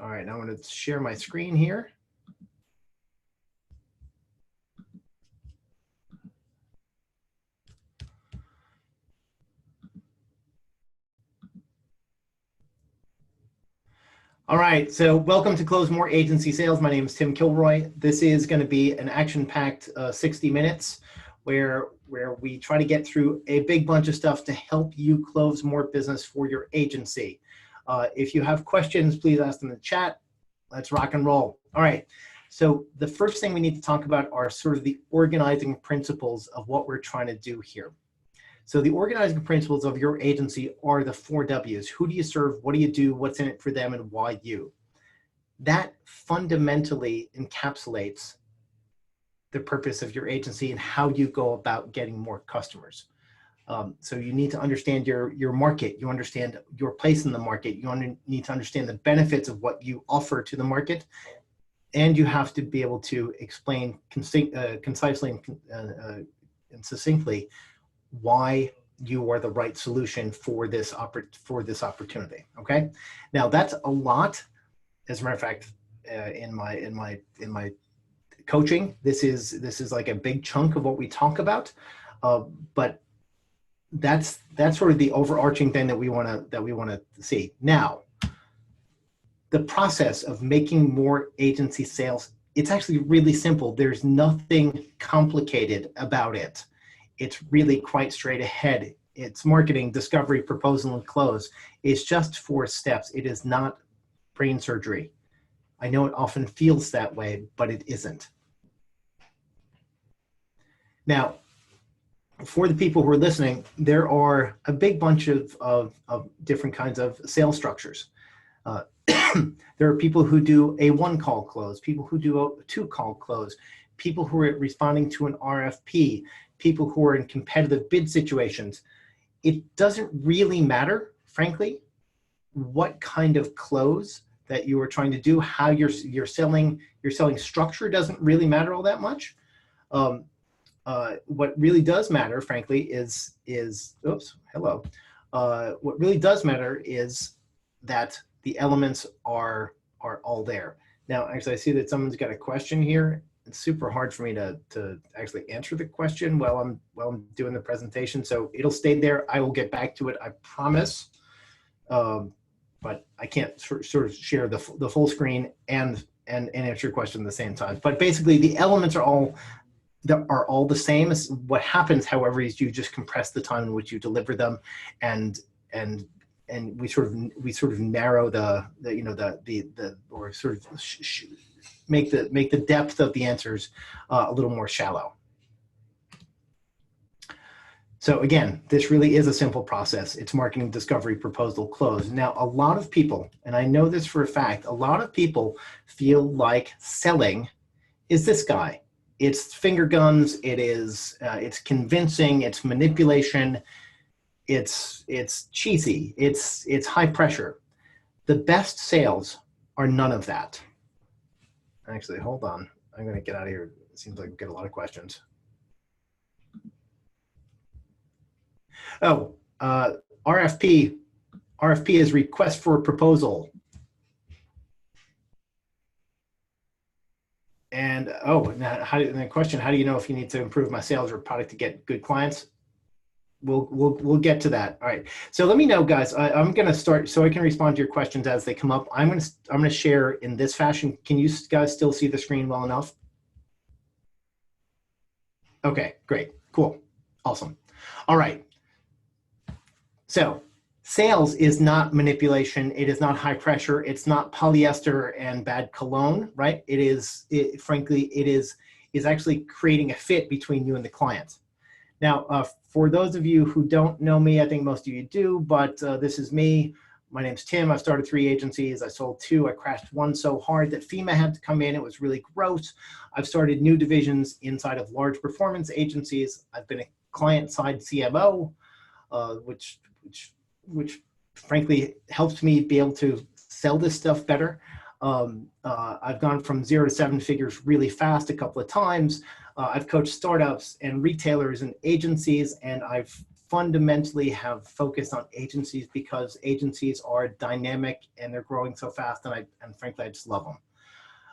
All right, now I'm going to share my screen here. All right, so welcome to Close More Agency Sales. My name is Tim Kilroy. This is going to be an action-packed 60 minutes where we try to get through a big bunch of stuff to help you close more business for your agency. If you have questions, please ask them in the chat. Let's rock and roll. All right, so the first thing we need to talk about are sort of the organizing principles of what we're trying to do here. So the organizing principles of your agency are the 4 W's. Who do you serve? What do you do? What's in it for them? And why you? That fundamentally encapsulates the purpose of your agency and how you go about getting more customers. So you need to understand your market. You understand your place in the market. You need to understand the benefits of what you offer to the market. And you have to be able to explain concisely and succinctly why you are the right solution for this opportunity. Okay, now that's a lot. As a matter of fact, in my coaching, this is like a big chunk of what we talk about, but that's sort of the overarching thing that we want to see. Now, the process of making more agency sales, it's actually really simple. There's nothing complicated about it. It's really quite straight ahead. It's marketing, discovery, proposal, and close. It's just 4 steps. It is not brain surgery. I know it often feels that way, but it isn't. Now, for the people who are listening, there are a big bunch of different kinds of sales structures. There are people who do a 1-call close, people who do a 2-call close, people who are responding to an RFP, people who are in competitive bid situations. It doesn't really matter, frankly, what kind of close that you are trying to do, how you're selling structure doesn't really matter all that much. What really does matter, frankly, is what really does matter is that the elements are all there. Now, actually, I see that someone's got a question here. It's super hard for me to actually answer the question while I'm doing the presentation. So it'll stay there. I will get back to it, I promise. But I can't sort of share the full screen and answer your question at the same time. But basically, the elements are all the same. What happens, however, is you just compress the time in which you deliver them, and we sort of narrow make the depth of the answers a little more shallow. So again, this really is a simple process. It's marketing, discovery, proposal, close. Now, a lot of people, and I know this for a fact, a lot of people feel like selling is this guy. It's finger guns. It's convincing. It's manipulation. It's cheesy. It's high pressure. The best sales are none of that. Actually, hold on. I'm going to get out of here. It seems like we get a lot of questions. Oh, RFP. RFP is request for a proposal. And the question, how do you know if you need to improve my sales or product to get good clients? We'll get to that. All right. So let me know, guys. I'm going to start so I can respond to your questions as they come up. I'm going to share in this fashion. Can you guys still see the screen well enough? Okay, great, cool, awesome. All right. So sales is not manipulation. It is not high pressure. It's not polyester and bad cologne, right? Frankly, it is actually creating a fit between you and the client. Now, for those of you who don't know me, I think most of you do, but this is me. My name's Tim. I've started 3 agencies. I sold 2. I crashed 1 so hard that FEMA had to come in. It was really gross. I've started new divisions inside of large performance agencies. I've been a client-side CMO, which frankly helps me be able to sell this stuff better. I've gone from 0 to 7 figures really fast a couple of times. I've coached startups and retailers and agencies, and I've fundamentally have focused on agencies because agencies are dynamic and they're growing so fast, and frankly, I just love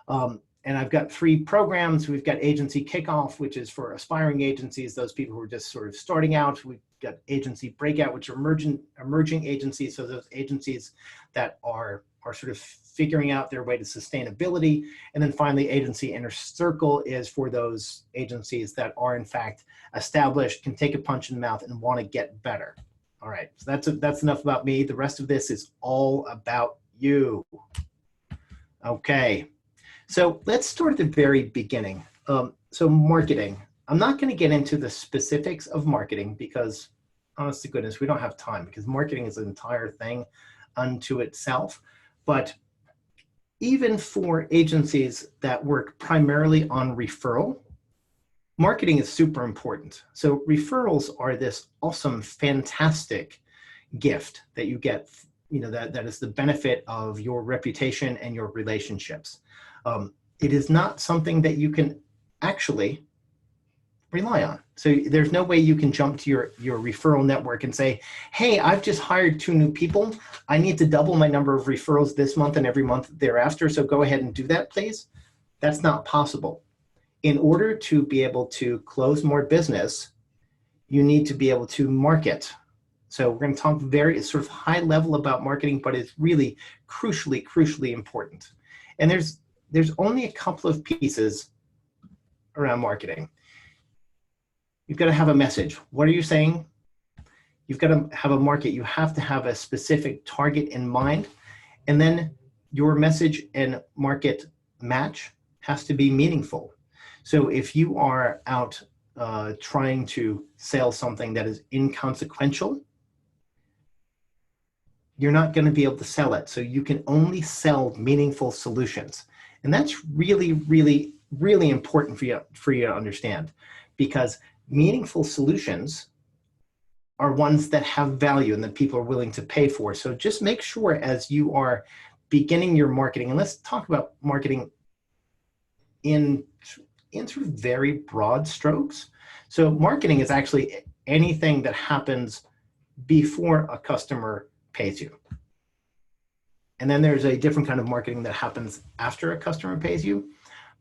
them. And I've got 3 programs. We've got Agency Kickoff, which is for aspiring agencies, those people who are just sort of starting out. We've got Agency Breakout, which are emerging agencies, so those agencies that are sort of figuring out their way to sustainability. And then finally, Agency Inner Circle is for those agencies that are in fact established, can take a punch in the mouth, and want to get better. All right, so that's enough about me. The rest of this is all about you. Okay. So let's start at the very beginning. So marketing. I'm not going to get into the specifics of marketing because, honest to goodness, we don't have time because marketing is an entire thing unto itself. But even for agencies that work primarily on referral, marketing is super important. So referrals are this awesome, fantastic gift that you get, that is the benefit of your reputation and your relationships. It is not something that you can actually rely on. So there's no way you can jump to your referral network and say, hey, I've just hired 2 new people. I need to double my number of referrals this month and every month thereafter. So go ahead and do that, please. That's not possible. In order to be able to close more business, you need to be able to market. So we're going to talk very sort of high level about marketing, but it's really crucially important. And there's only a couple of pieces around marketing. You've got to have a message. What are you saying? You've got to have a market. You have to have a specific target in mind. And then your message and market match has to be meaningful. So if you are out trying to sell something that is inconsequential, you're not going to be able to sell it. So you can only sell meaningful solutions. And that's really important for you to understand, because meaningful solutions are ones that have value and that people are willing to pay for. So just make sure as you are beginning your marketing, and let's talk about marketing in sort of very broad strokes. So marketing is actually anything that happens before a customer pays you. And then there's a different kind of marketing that happens after a customer pays you.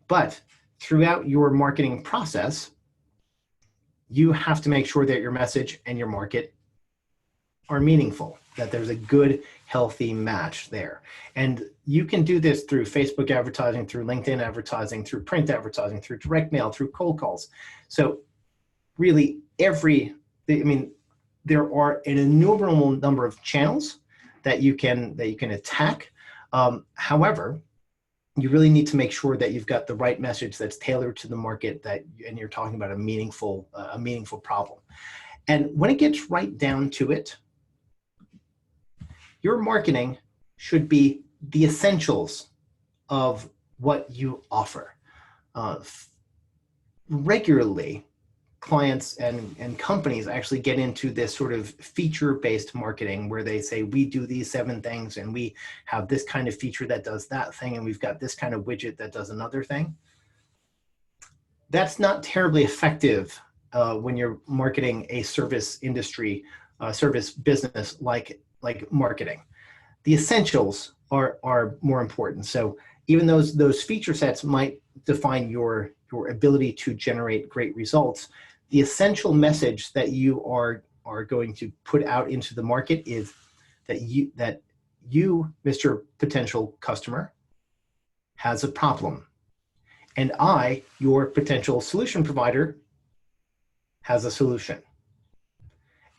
But throughout your marketing process, you have to make sure that your message and your market are meaningful, that there's a good, healthy match there. And you can do this through Facebook advertising, through LinkedIn advertising, through print advertising, through direct mail, through cold calls. So really there are an innumerable number of channels that you can attack. However, you really need to make sure that you've got the right message that's tailored to the market, and you're talking about a meaningful problem. And when it gets right down to it, your marketing should be the essentials of what you offer. Regularly, clients and companies actually get into this sort of feature-based marketing where they say, we do these 7 things and we have this kind of feature that does that thing and we've got this kind of widget that does another thing. That's not terribly effective when you're marketing a service industry, service business like marketing. The essentials are more important. So even those feature sets might define your ability to generate great results, the essential message that you are going to put out into the market is that you, Mr. Potential Customer, has a problem. And I, your potential solution provider, has a solution.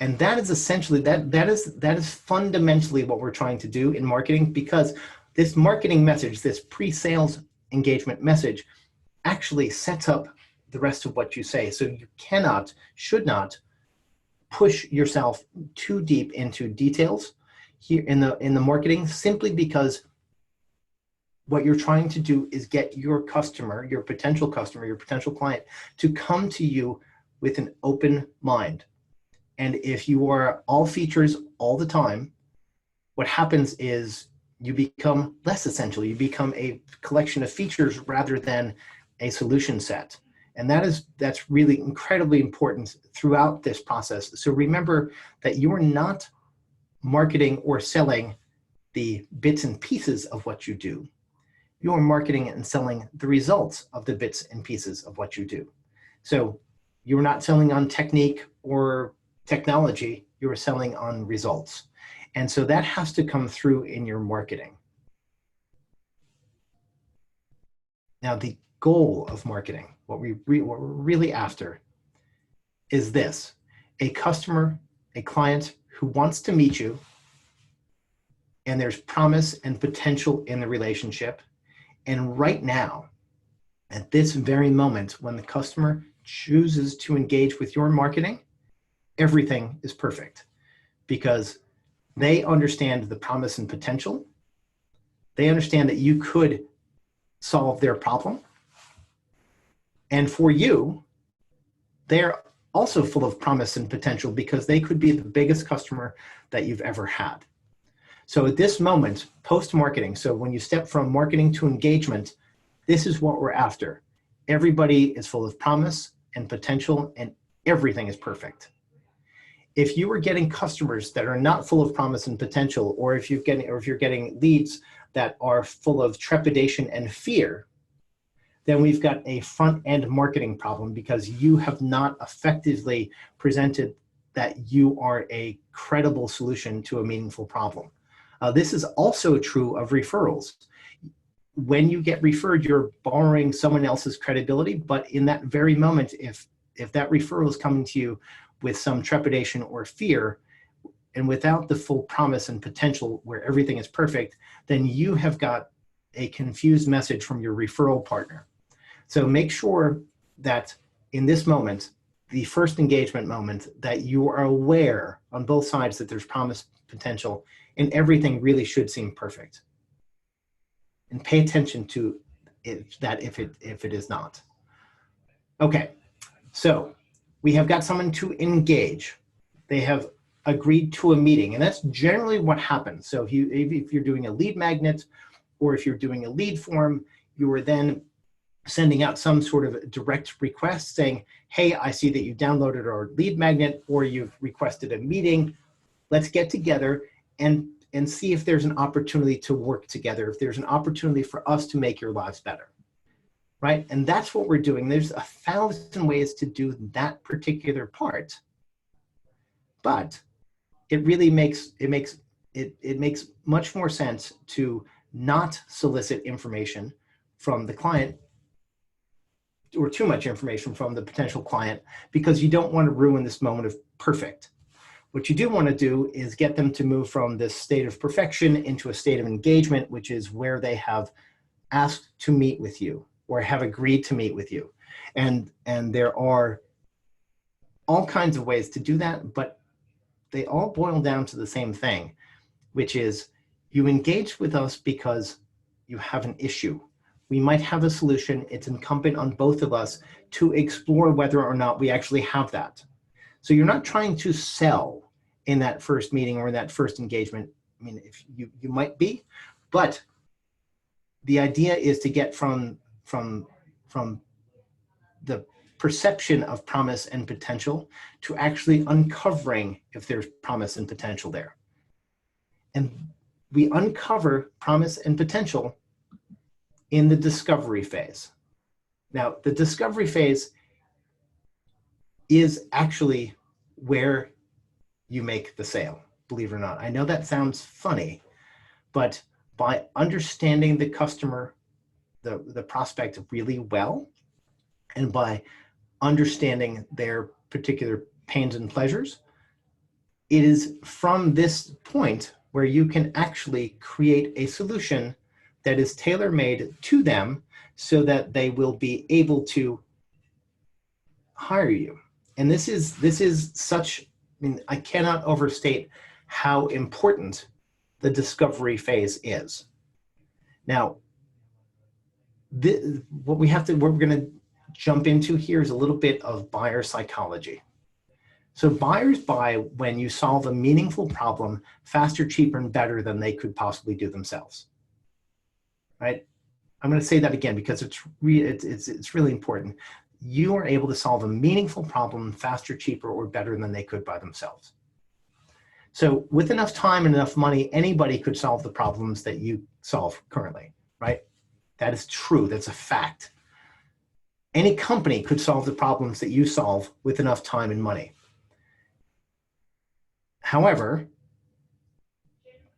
And that is essentially, that is fundamentally what we're trying to do in marketing, because this marketing message, this pre-sales engagement message, actually sets up the rest of what you say. So you should not push yourself too deep into details here in the marketing, simply because what you're trying to do is get your customer, your potential client, to come to you with an open mind. And if you are all features all the time, what happens is you become less essential. You become a collection of features rather than a solution set. And that's really incredibly important throughout this process. So remember that you are not marketing or selling the bits and pieces of what you do. You are marketing and selling the results of the bits and pieces of what you do. So you're not selling on technique or technology, you're selling on results. And so that has to come through in your marketing. Now, the goal of marketing, what we're really after, is this: a customer, a client who wants to meet you, and there's promise and potential in the relationship. And right now, at this very moment, when the customer chooses to engage with your marketing, everything is perfect because they understand the promise and potential. They understand that you could solve their problem. And for you, they're also full of promise and potential because they could be the biggest customer that you've ever had. So at this moment, post-marketing, so when you step from marketing to engagement, this is what we're after. Everybody is full of promise and potential and everything is perfect. If you are getting customers that are not full of promise and potential, or if you're getting leads that are full of trepidation and fear, then we've got a front-end marketing problem because you have not effectively presented that you are a credible solution to a meaningful problem. This is also true of referrals. When you get referred, you're borrowing someone else's credibility, but in that very moment, if that referral is coming to you with some trepidation or fear, and without the full promise and potential where everything is perfect, then you have got a confused message from your referral partner. So make sure that in this moment, the first engagement moment, that you are aware on both sides that there's promise, potential, and everything really should seem perfect. And pay attention to that if it is not. Okay, so we have got someone to engage. They have agreed to a meeting, and that's generally what happens. So if you're doing a lead magnet or if you're doing a lead form, you are then sending out some sort of direct request saying, hey, I see that you downloaded our lead magnet or you've requested a meeting. Let's get together and see if there's an opportunity to work together, if there's an opportunity for us to make your lives better, right? And that's what we're doing. There's 1,000 ways to do that particular part, but it really makes much more sense to not solicit information from the client or too much information from the potential client because you don't want to ruin this moment of perfect. What you do want to do is get them to move from this state of perfection into a state of engagement, which is where they have asked to meet with you or have agreed to meet with you. And there are all kinds of ways to do that, but they all boil down to the same thing, which is you engage with us because you have an issue. We might have a solution. It's incumbent on both of us to explore whether or not we actually have that. So you're not trying to sell in that first meeting or in that first engagement. I mean, if you might be, but the idea is to get from the perception of promise and potential to actually uncovering if there's promise and potential there. And we uncover promise and potential in the discovery phase. Now, the discovery phase is actually where you make the sale, believe it or not. I know that sounds funny, but by understanding the customer, the prospect really well, and by understanding their particular pains and pleasures, it is from this point where you can actually create a solution that is tailor-made to them so that they will be able to hire you. And this is such, I mean, I cannot overstate how important the discovery phase is. Now, what we're going to jump into here is a little bit of buyer psychology. So buyers buy when you solve a meaningful problem faster, cheaper, and better than they could possibly do themselves. Right? I'm going to say that again because it's really important. you are able to solve a meaningful problem faster, cheaper, or better than they could by themselves. So with enough time and enough money, anybody could solve the problems that you solve currently, right? That is true. That's a fact. Any company could solve the problems that you solve with enough time and money. However,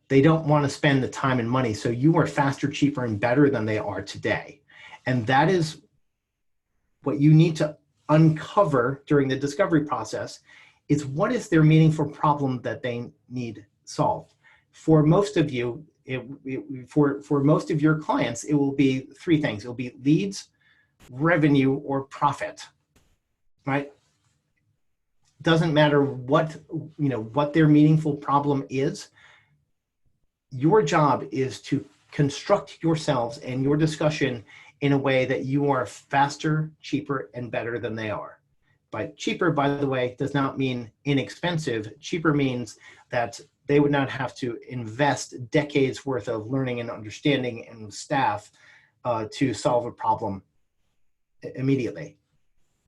they don't want to spend the time and money, so you are faster, cheaper, and better than they are today. And that is what you need to uncover during the discovery process, is what is their meaningful problem that they need solved. For most of you, for most of your clients, it will be three things. It will be leads, revenue, or profit, right? Doesn't matter what, what their meaningful problem is. Your job is to construct yourselves and your discussion in a way that you are faster, cheaper, and better than they are. By cheaper, by the way, does not mean inexpensive. Cheaper means that they would not have to invest decades worth of learning and understanding and staff to solve a problem immediately.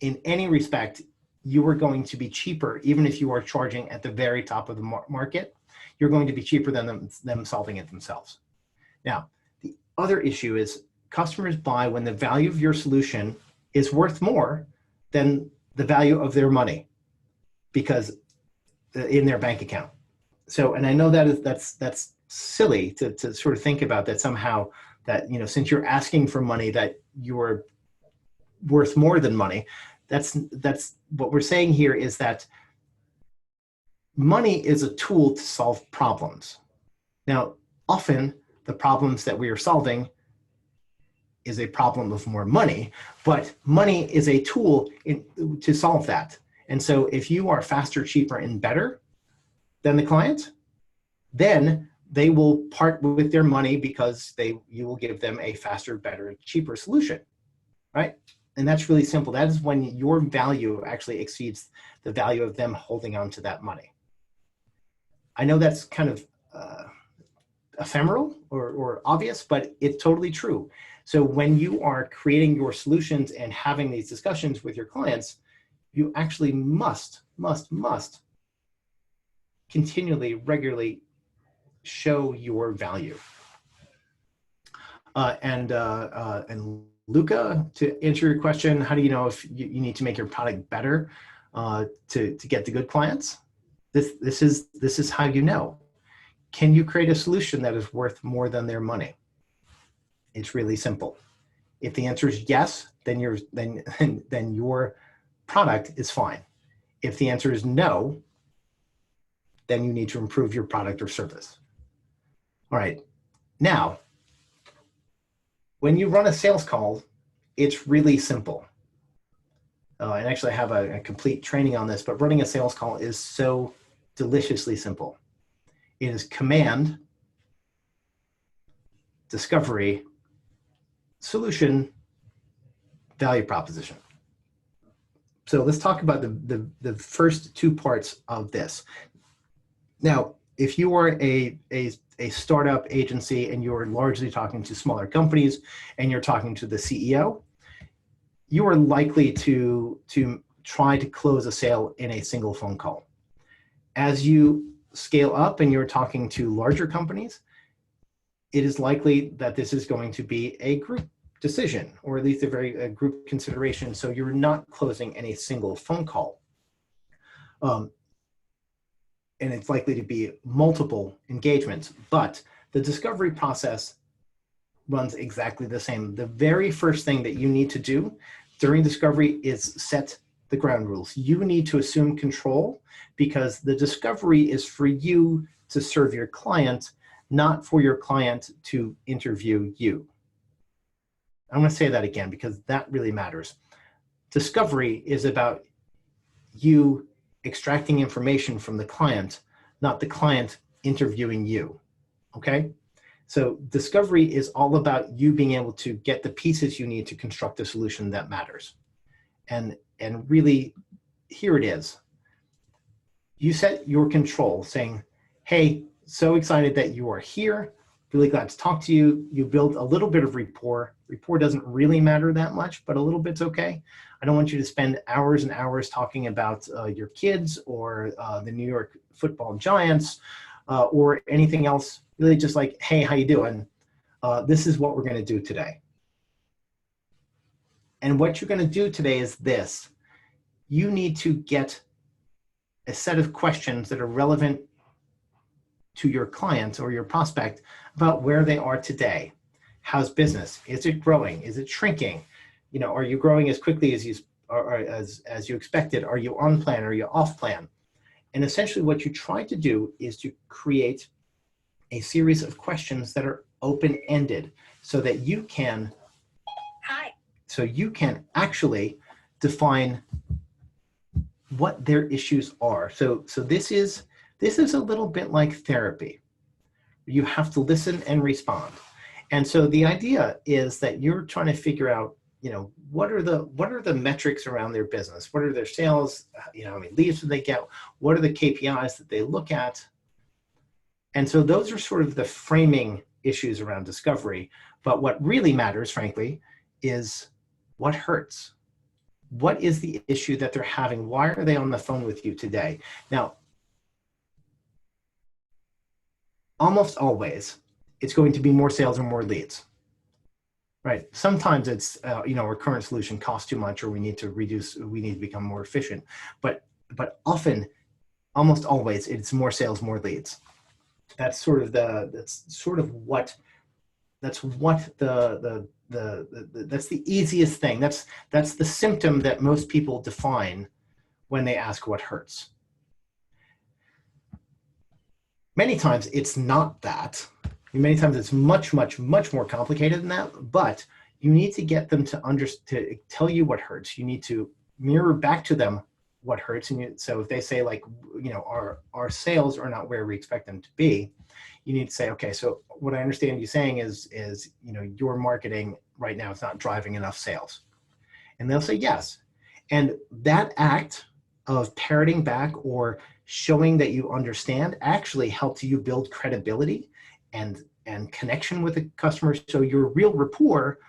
In any respect, you are going to be cheaper, even if you are charging at the very top of the market. You're going to be cheaper than them solving it themselves. Now, the other issue is customers buy when the value of your solution is worth more than the value of their money, because in their bank account. So, and I know that's silly to sort of think about that somehow, that, since you're asking for money, that you're worth more than money. That's what we're saying here, is that money is a tool to solve problems. Now, often the problems that we are solving is a problem of more money, but money is a tool to solve that. And so if you are faster, cheaper, and better than the client, then they will part with their money because you will give them a faster, better, cheaper solution, right? And that's really simple. That is when your value actually exceeds the value of them holding on to that money. I know that's kind of ephemeral or obvious, but it's totally true. So when you are creating your solutions and having these discussions with your clients, you actually must continually, regularly show your value. And Luca, to answer your question, how do you know if you need to make your product better to get the good clients? This is how you know. Can you create a solution that is worth more than their money? It's really simple. If the answer is yes, then your product is fine. If the answer is no, then you need to improve your product or service. All right. Now, when you run a sales call, it's really simple. And actually I have a complete training on this, but running a sales call is so deliciously simple. It is command, discovery, solution, value proposition. So let's talk about the first two parts of this. Now, if you are a startup agency and you're largely talking to smaller companies and you're talking to the CEO, you are likely to try to close a sale in a single phone call. As you scale up and you're talking to larger companies, it is likely that this is going to be a group decision, or at least a group consideration. So you're not closing any single phone call. And it's likely to be multiple engagements, but the discovery process runs exactly the same. The very first thing that you need to do during discovery is set the ground rules. You need to assume control, because the discovery is for you to serve your client, not for your client to interview you. I'm going to say that again because that really matters. Discovery is about you extracting information from the client, not the client interviewing you, okay? So discovery is all about you being able to get the pieces you need to construct a solution that matters. And really, here it is. You set your control saying, hey, so excited that you are here, really glad to talk to you. You build a little bit of rapport, Rapport doesn't really matter that much, but a little bit's okay. I don't want you to spend hours and hours talking about your kids or the New York Football Giants or anything else. Really just like, hey, how you doing? This is what we're going to do today. And what you're going to do today is this. You need to get a set of questions that are relevant to your client or your prospect about where they are today. How's business? Is it growing? Is it shrinking? You know, are you growing as quickly as you expected? Are you on plan? Are you off plan? And essentially what you try to do is to create a series of questions that are open-ended so that you can actually define what their issues are. So this is a little bit like therapy. You have to listen and respond. And so the idea is that you're trying to figure out, you know, what are the metrics around their business? What are their sales? You know, how many leads do they get? What are the KPIs that they look at? And so those are sort of the framing issues around discovery. But what really matters, frankly, is what hurts. What is the issue that they're having? Why are they on the phone with you today? Now, almost always, it's going to be more sales or more leads, right? Sometimes it's, you know, our current solution costs too much or we need to become more efficient. But often, almost always, it's more sales, more leads. That's the easiest thing. That's the symptom that most people define when they ask what hurts. Many times it's not that. Many times it's much more complicated than that, but you need to get them to tell you what hurts. You need to mirror back to them what hurts. And so if they say, like, you know, our sales are not where we expect them to be, you need to say, okay, so what I understand you saying is, you know, your marketing right now is not driving enough sales. And they'll say yes. And that act of parroting back or showing that you understand actually helps you build credibility and connection with the customer. So your real rapport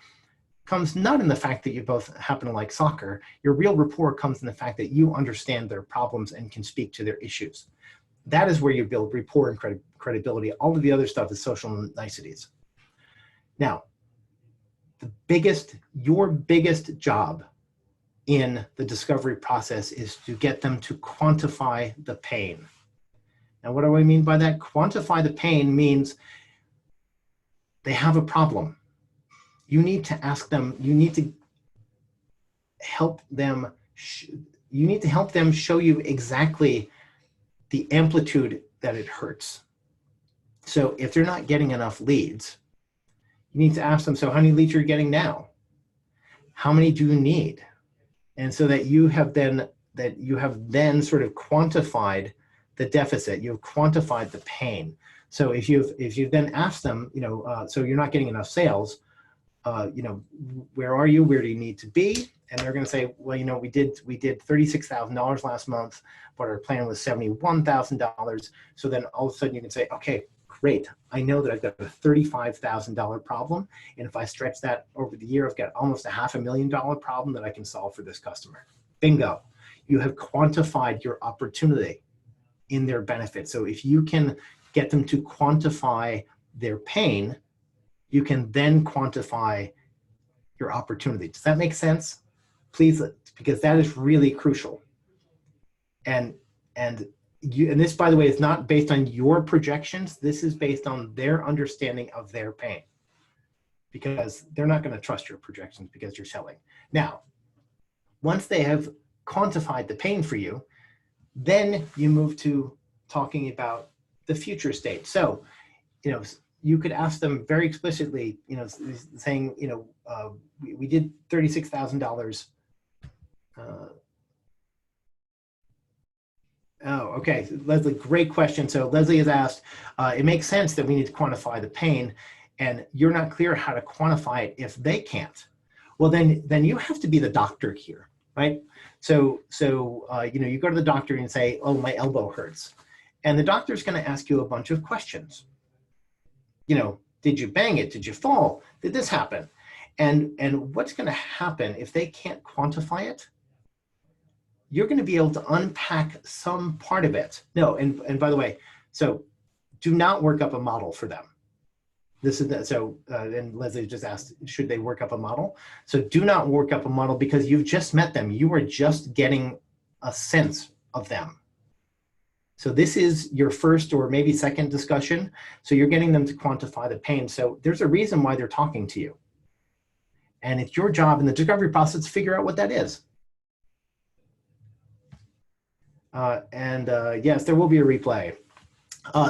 comes not in the fact that you both happen to like soccer. Your real rapport comes in the fact that you understand their problems and can speak to their issues. That is where you build rapport and credibility. All of the other stuff is social niceties. Now, your biggest job in the discovery process is to get them to quantify the pain. Now, what do I mean by that? Quantify the pain means they have a problem. You need to ask them, you need to help them show you exactly the amplitude that it hurts. So if they're not getting enough leads, you need to ask them, so how many leads are you getting now? How many do you need? And so that you have then sort of quantified the deficit, you've quantified the pain. So if you've then asked them, you know, so you're not getting enough sales, you know, where are you? Where do you need to be? And they're going to say, well, you know, we did $36,000 last month, but our plan was $71,000. So then all of a sudden you can say, okay, great. I know that I've got a $35,000 problem. And if I stretch that over the year, I've got almost a $500,000 problem that I can solve for this customer. Bingo. You have quantified your opportunity in their benefit. So if you can get them to quantify their pain, you can then quantify your opportunity. Does that make sense? Please, because that is really crucial. And this, by the way, is not based on your projections. This is based on their understanding of their pain, because they're not going to trust your projections because you're selling. Now, once they have quantified the pain for you, then you move to talking about the future state. So, you know, you could ask them very explicitly, you know, saying, you know, we did $36,000. Oh, okay. Leslie, great question. So Leslie has asked, it makes sense that we need to quantify the pain, and you're not clear how to quantify it if they can't. Well, then you have to be the doctor here, right? So you know, you go to the doctor and say, oh, my elbow hurts. And the doctor's going to ask you a bunch of questions. You know, did you bang it? Did you fall? Did this happen? And what's going to happen if they can't quantify it? You're going to be able to unpack some part of it. No, and by the way, so do not work up a model for them. This is and Leslie just asked, should they work up a model? So do not work up a model, because you've just met them. You are just getting a sense of them. So this is your first or maybe second discussion. So you're getting them to quantify the pain. So there's a reason why they're talking to you. And it's your job in the discovery process to figure out what that is. Yes, there will be a replay.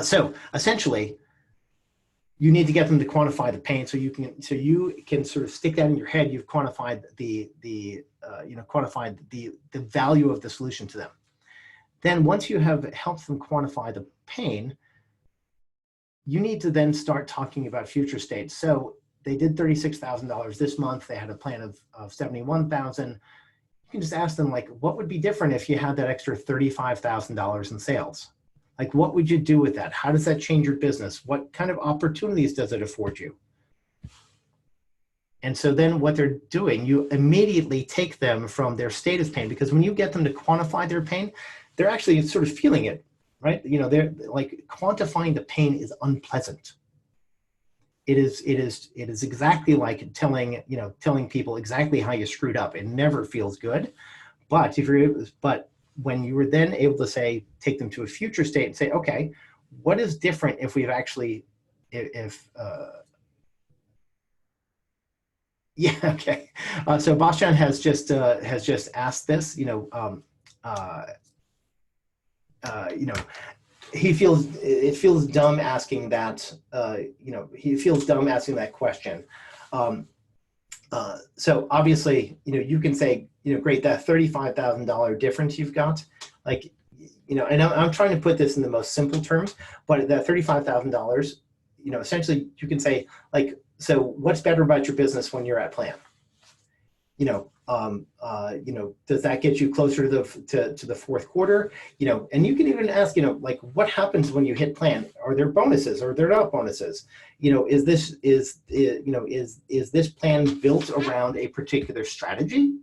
So essentially, you need to get them to quantify the pain, so you can sort of stick that in your head. You've quantified quantified the value of the solution to them. Then once you have helped them quantify the pain, you need to then start talking about future states. So they did $36,000 this month. They had a plan of $71,000. You can just ask them, like, what would be different if you had that extra $35,000 in sales? Like, what would you do with that? How does that change your business? What kind of opportunities does it afford you? And so then what they're doing, you immediately take them from their state of pain, because when you get them to quantify their pain, they're actually sort of feeling it, right? You know, they're like, quantifying the pain is unpleasant. It is exactly like telling people exactly how you screwed up. It never feels good. But when you were then able to say, take them to a future state and say, okay, what is different if we've actually, yeah, okay. So Bastian has just asked this, it feels dumb asking that, he feels dumb asking that question. So obviously, you can say, great, that $35,000 difference you've got, like, and I'm trying to put this in the most simple terms, but that $35,000, essentially you can say, like, so what's better about your business when you're at plan? Does that get you closer to the fourth quarter? And you can even ask, like, what happens when you hit plan? Are there bonuses or are there not bonuses? Is this plan built around a particular strategy?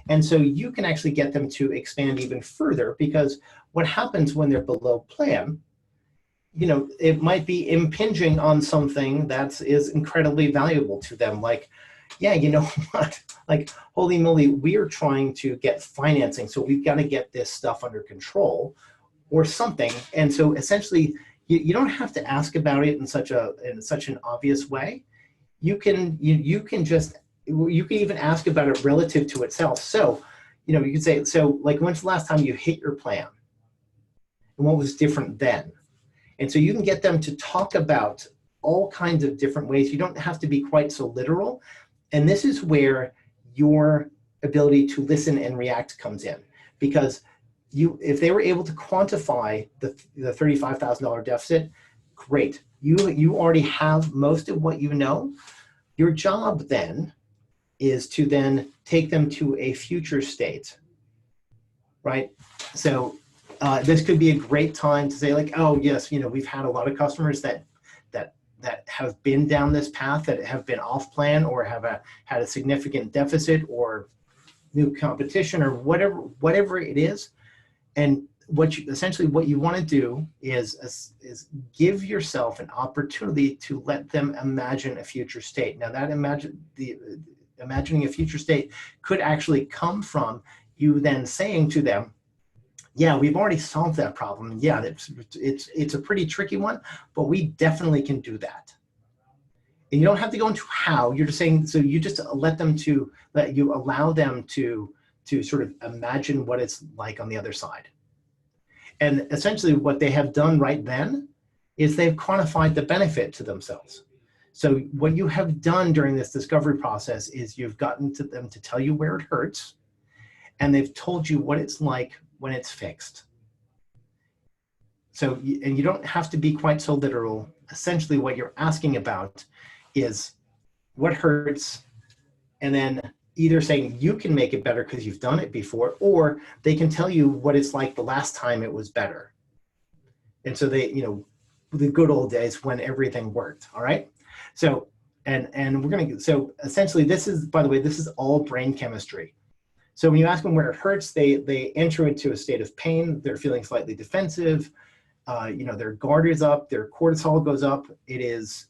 And so you can actually get them to expand even further, because what happens when they're below plan, it might be impinging on something that is incredibly valuable to them. Like, yeah, you know what? Like, holy moly, we are trying to get financing, so we've got to get this stuff under control or something. And so essentially, you don't have to ask about it in such an obvious way. You can even ask about it relative to itself. So, you can say, so like, when's the last time you hit your plan? And what was different then? And so you can get them to talk about all kinds of different ways. You don't have to be quite so literal. And this is where your ability to listen and react comes in, because if they were able to quantify the $35,000 deficit, great. You already have most of what you know. Your job then is to then take them to a future state, right? So this could be a great time to say, like, oh yes, we've had a lot of customers that have been down this path, that have been off plan or have had a significant deficit or new competition or whatever it is. And what you want to do is give yourself an opportunity to let them imagine a future state. Now that imagining a future state could actually come from you then saying to them, yeah, we've already solved that problem. Yeah, it's a pretty tricky one, but we definitely can do that. And you don't have to go into how. You're just saying, so you just allow them to sort of imagine what it's like on the other side. And essentially what they have done right then is they've quantified the benefit to themselves. So what you have done during this discovery process is you've gotten to them to tell you where it hurts, and they've told you what it's like when it's fixed. So, and you don't have to be quite so literal. Essentially what you're asking about is what hurts, and then either saying you can make it better because you've done it before, or they can tell you what it's like the last time it was better. And so they, the good old days when everything worked, all right? So And we're going to, so essentially this is, by the way, this is all brain chemistry. So when you ask them where it hurts, they enter into a state of pain. They're feeling slightly defensive. Their guard is up, their cortisol goes up. It is,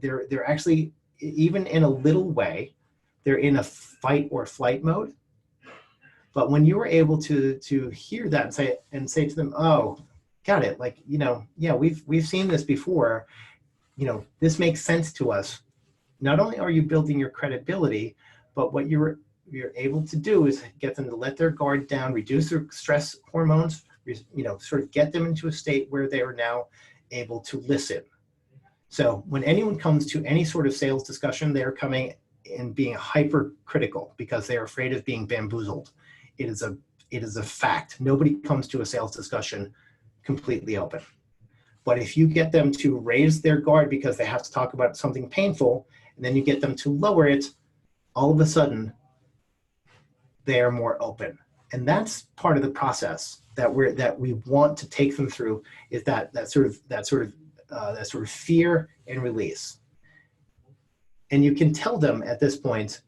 they're actually, even in a little way, they're in a fight or flight mode. But when you were able to hear that and say to them, oh, got it. Like, yeah, we've seen this before. This makes sense to us. Not only are you building your credibility, but what you're able to do is get them to let their guard down, reduce their stress hormones, sort of get them into a state where they are now able to listen. So when anyone comes to any sort of sales discussion, they're coming and being hypercritical because they're afraid of being bamboozled. It is a fact. Nobody comes to a sales discussion completely open. But if you get them to raise their guard because they have to talk about something painful, and then you get them to lower it, all of a sudden, they are more open. And that's part of the process that we want to take them through, is that sort of fear and release. And you can tell them at this point,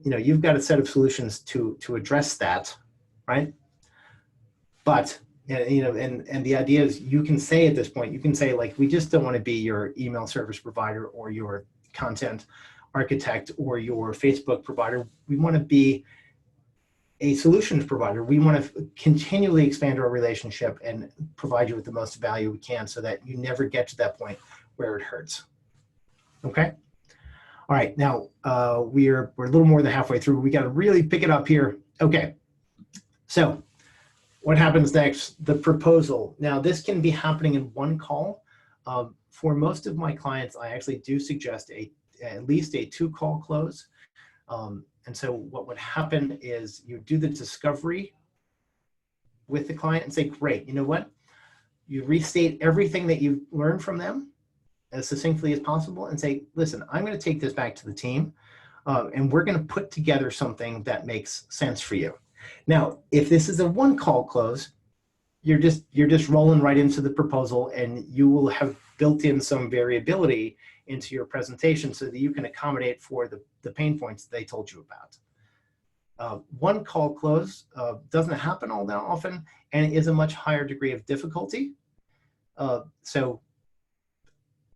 you've got a set of solutions to address that, right? But and the idea is, you can say at this point, you can say, like, we just don't want to be your email service provider or your content architect or your Facebook provider. We want to be a solutions provider. We want to continually expand our relationship and provide you with the most value we can, so that you never get to that point where it hurts. Okay. All right. Now we're a little more than halfway through. We got to really pick it up here. Okay. So what happens next? The proposal. Now this can be happening in one call. For most of my clients, I actually do suggest at least a 2-call close. And so what would happen is you do the discovery with the client and say, great, you know what? You restate everything that you've learned from them as succinctly as possible and say, listen, I'm going to take this back to the team and we're going to put together something that makes sense for you. Now, if this is a 1-call close, you're just rolling right into the proposal, and you will have built in some variability into your presentation so that you can accommodate for the pain points they told you about. 1-call close doesn't happen all that often, and it is a much higher degree of difficulty. So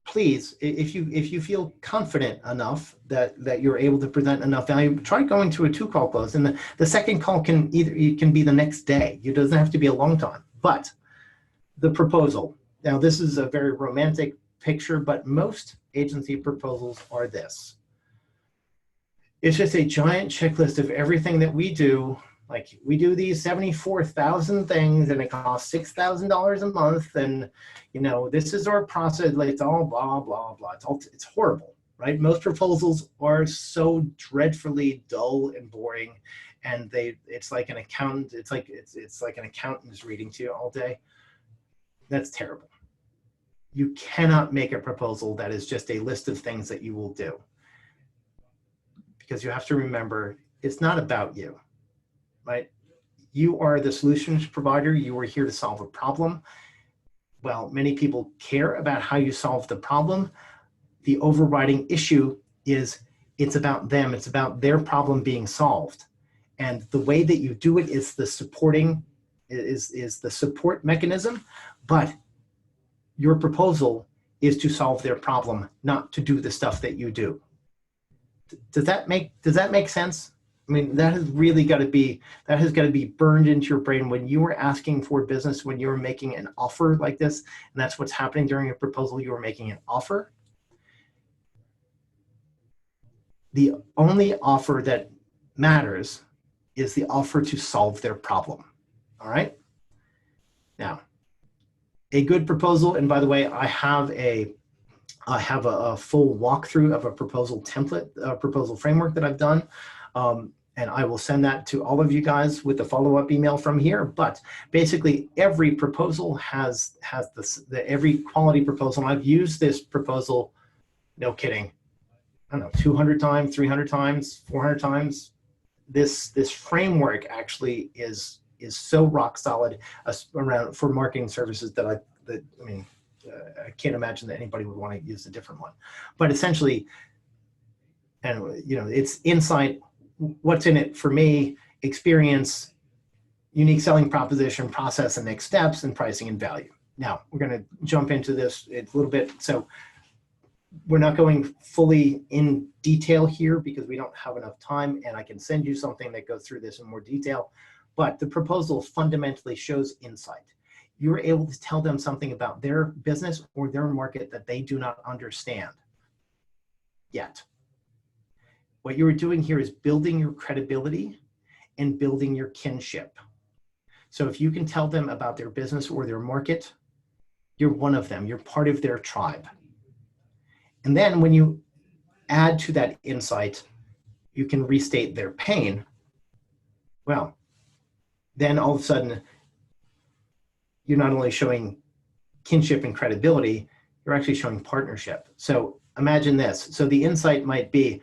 please, if you feel confident enough that you're able to present enough value, try going to a 2-call close. And the second call can be the next day. It doesn't have to be a long time. But the proposal. Now, this is a very romantic picture, but most agency proposals are this. It's just a giant checklist of everything that we do. Like, we do these 74,000 things, and it costs $6,000 a month, and this is our process. Like, it's all blah blah blah. It's horrible, right? Most proposals are so dreadfully dull and boring, and it's like an accountant. It's like an accountant is reading to you all day. That's terrible. You cannot make a proposal that is just a list of things that you will do, because you have to remember, it's not about you. Right? You are the solutions provider. You are here to solve a problem. Well, many people care about how you solve the problem. The overriding issue is it's about them. It's about their problem being solved. And the way that you do it is the support mechanism, but your proposal is to solve their problem, not to do the stuff that you do. Does that make sense? I mean, that has got to be burned into your brain when you are asking for business, when you're making an offer like this, and that's what's happening during a proposal. You are making an offer. The only offer that matters is the offer to solve their problem. All right. Now, a good proposal, and by the way, I have a full walkthrough of a proposal template, a proposal framework that I've done. And I will send that to all of you guys with the follow-up email from here. But basically, every proposal has every quality proposal. And I've used this proposal, no kidding, I don't know, 200 times, 300 times, 400 times. This framework actually is so rock solid around for marketing services that I mean, I can't imagine that anybody would want to use a different one. But essentially, and it's insight, what's in it for me, experience, unique selling proposition, process and next steps, and pricing and value. Now, we're going to jump into this a little bit. So we're not going fully in detail here because we don't have enough time, and I can send you something that goes through this in more detail. But the proposal fundamentally shows insight. You're able to tell them something about their business or their market that they do not understand yet. What you're doing here is building your credibility and building your kinship. So if you can tell them about their business or their market, you're one of them. You're part of their tribe. And then when you add to that insight, you can restate their pain. Well, then all of a sudden, you're not only showing kinship and credibility, you're actually showing partnership. So imagine this. So the insight might be,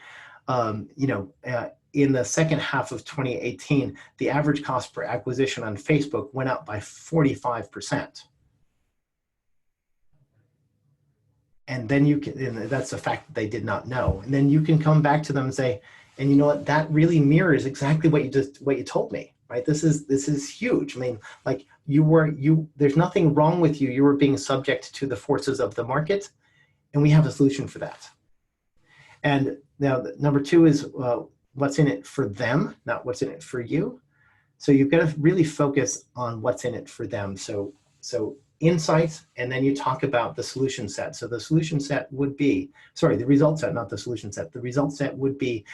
in the second half of 2018, the average cost per acquisition on Facebook went up by 45%. And then and that's a fact that they did not know. And then you can come back to them and say, and you know what, that really mirrors exactly what you told me, right? This is huge. I mean, like there's nothing wrong with you. You were being subject to the forces of the market, and we have a solution for that. And now number two is what's in it for them, not what's in it for you. So you've got to really focus on what's in it for them. So insights, and then you talk about the solution set. So the solution set would be, sorry, the result set, not the solution set. The result set would be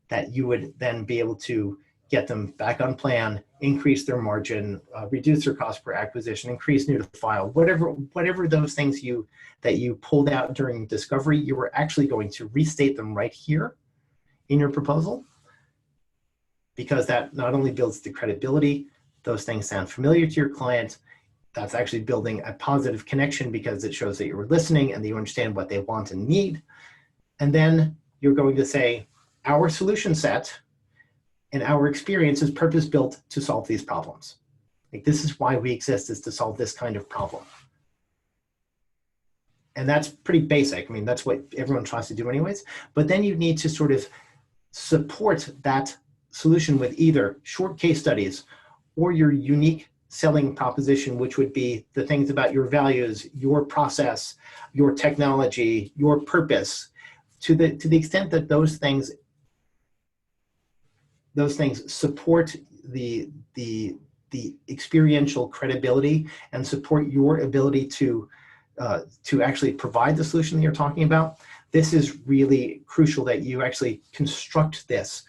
that you would then be able to get them back on plan, increase their margin, reduce their cost per acquisition, increase new to file, whatever those things that you pulled out during discovery, you were actually going to restate them right here in your proposal, because that not only builds the credibility, those things sound familiar to your client, that's actually building a positive connection because it shows that you were listening and that you understand what they want and need. And then you're going to say, our solution set and our experience is purpose-built to solve these problems. Like, this is why we exist, is to solve this kind of problem. And that's pretty basic. I mean, that's what everyone tries to do anyways. But then you need to sort of support that solution with either short case studies or your unique selling proposition, which would be the things about your values, your process, your technology, your purpose, to the extent that those things support the experiential credibility and support your ability to actually provide the solution that you're talking about. This is really crucial that you actually construct this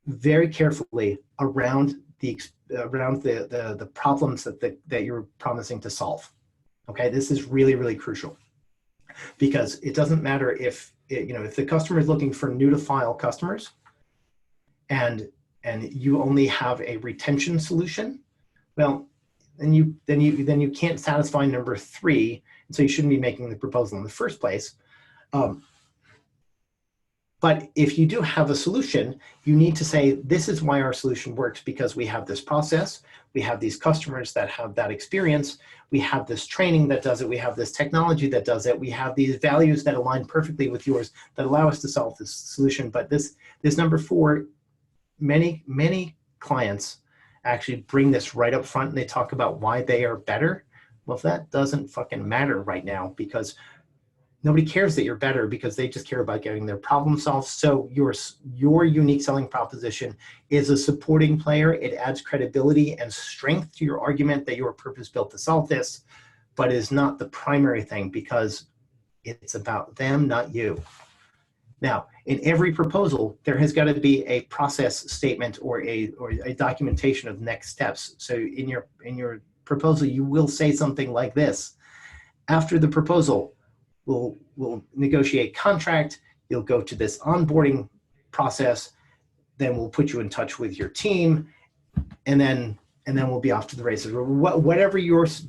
very carefully around the problems that you're promising to solve. Okay, this is really, really crucial, because it doesn't matter if the customer is looking for new to file customers and you only have a retention solution, well, then you can't satisfy number three, and so you shouldn't be making the proposal in the first place. But if you do have a solution, you need to say, this is why our solution works, because we have this process, we have these customers that have that experience, we have this training that does it, we have this technology that does it, we have these values that align perfectly with yours that allow us to solve this solution. But this number four, many clients actually bring this right up front and they talk about why they are better. Well, that doesn't fucking matter right now, because nobody cares that you're better, because they just care about getting their problem solved. So your unique selling proposition is a supporting player. It adds credibility and strength to your argument that you're purpose-built to solve this, but is not the primary thing, because it's about them, not you. Now, in every proposal, there has got to be a process statement or a documentation of next steps. So in your proposal, you will say something like this: after the proposal, we'll negotiate contract, you'll go to this onboarding process, then we'll put you in touch with your team, and then we'll be off to the races. Whatever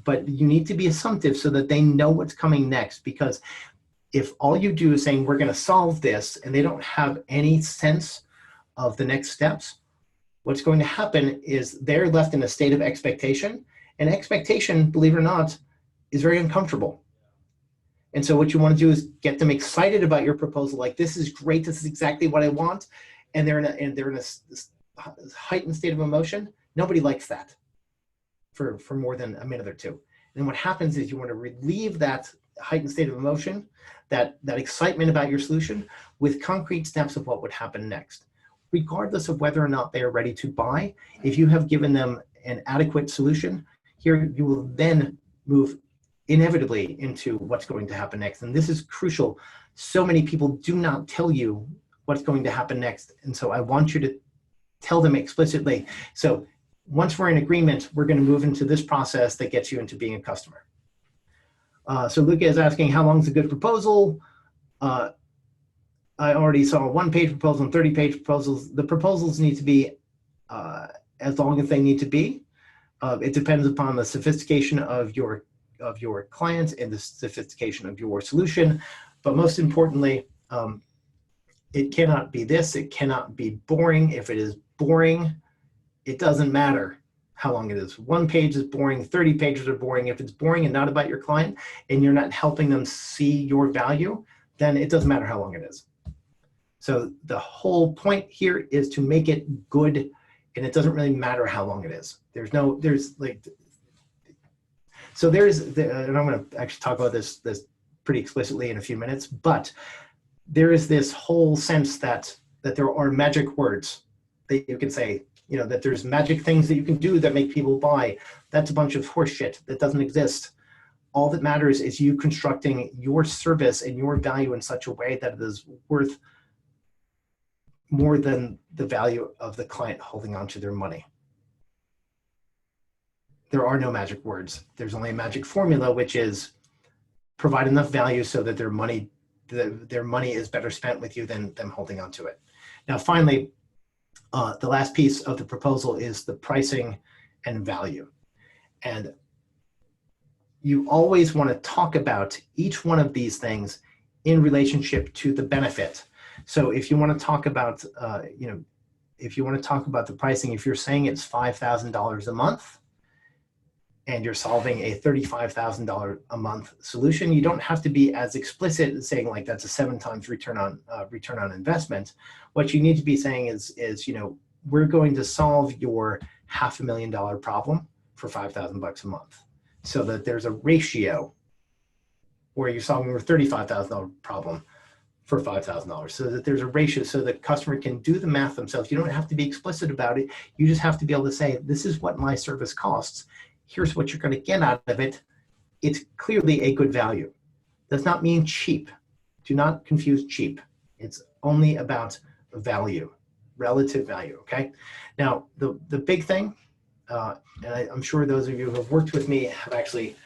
but you need to be assumptive so that they know what's coming next, because if all you do is saying, we're going to solve this, and they don't have any sense of the next steps, what's going to happen is they're left in a state of expectation, and expectation, believe it or not, is very uncomfortable. And so what you want to do is get them excited about your proposal. Like, this is great. This is exactly what I want. And they're in this heightened state of emotion. Nobody likes that for more than a minute or two. And what happens is you want to relieve that heightened state of emotion, that excitement about your solution, with concrete steps of what would happen next. Regardless of whether or not they are ready to buy, if you have given them an adequate solution, here you will then move inevitably into what's going to happen next. And this is crucial. So many people do not tell you what's going to happen next. And so I want you to tell them explicitly. So once we're in agreement, we're going to move into this process that gets you into being a customer. So Luca is asking, how long is a good proposal? I already saw a 1-page proposal and 30-page proposals. The proposals need to be as long as they need to be. It depends upon the sophistication of your client and the sophistication of your solution. But most importantly, it cannot be this. It cannot be boring. If it is boring, it doesn't matter how long it is. 1 page is boring, 30 pages are boring. If it's boring and not about your client and you're not helping them see your value, then it doesn't matter how long it is. So the whole point here is to make it good, and it doesn't really matter how long it is. And I'm going to actually talk about this pretty explicitly in a few minutes, but there is this whole sense that there are magic words that you can say, that there's magic things that you can do that make people buy. That's a bunch of horse shit that doesn't exist. All that matters is you constructing your service and your value in such a way that it is worth more than the value of the client holding on to their money. There are no magic words. There's only a magic formula, which is provide enough value so that their money is better spent with you than them holding on to it. Now, finally, the last piece of the proposal is the pricing and value. And you always want to talk about each one of these things in relationship to the benefit. So if you want to talk about, if you want to talk about the pricing, if you're saying it's $5,000 a month and you're solving a $35,000 a month solution, you don't have to be as explicit as saying like that's a 7 times return on investment. What you need to be saying is we're going to solve your $500,000 problem for $5,000 a month, so that there's a ratio where you're solving your $35,000 problem for $5,000, so that there's a ratio so the customer can do the math themselves. You don't have to be explicit about it. You just have to be able to say, this is what my service costs. Here's what you're going to get out of it. It's clearly a good value. Does not mean cheap. Do not confuse cheap. It's only about value, relative value, okay? Now, the big thing, and I'm sure those of you who have worked with me have actually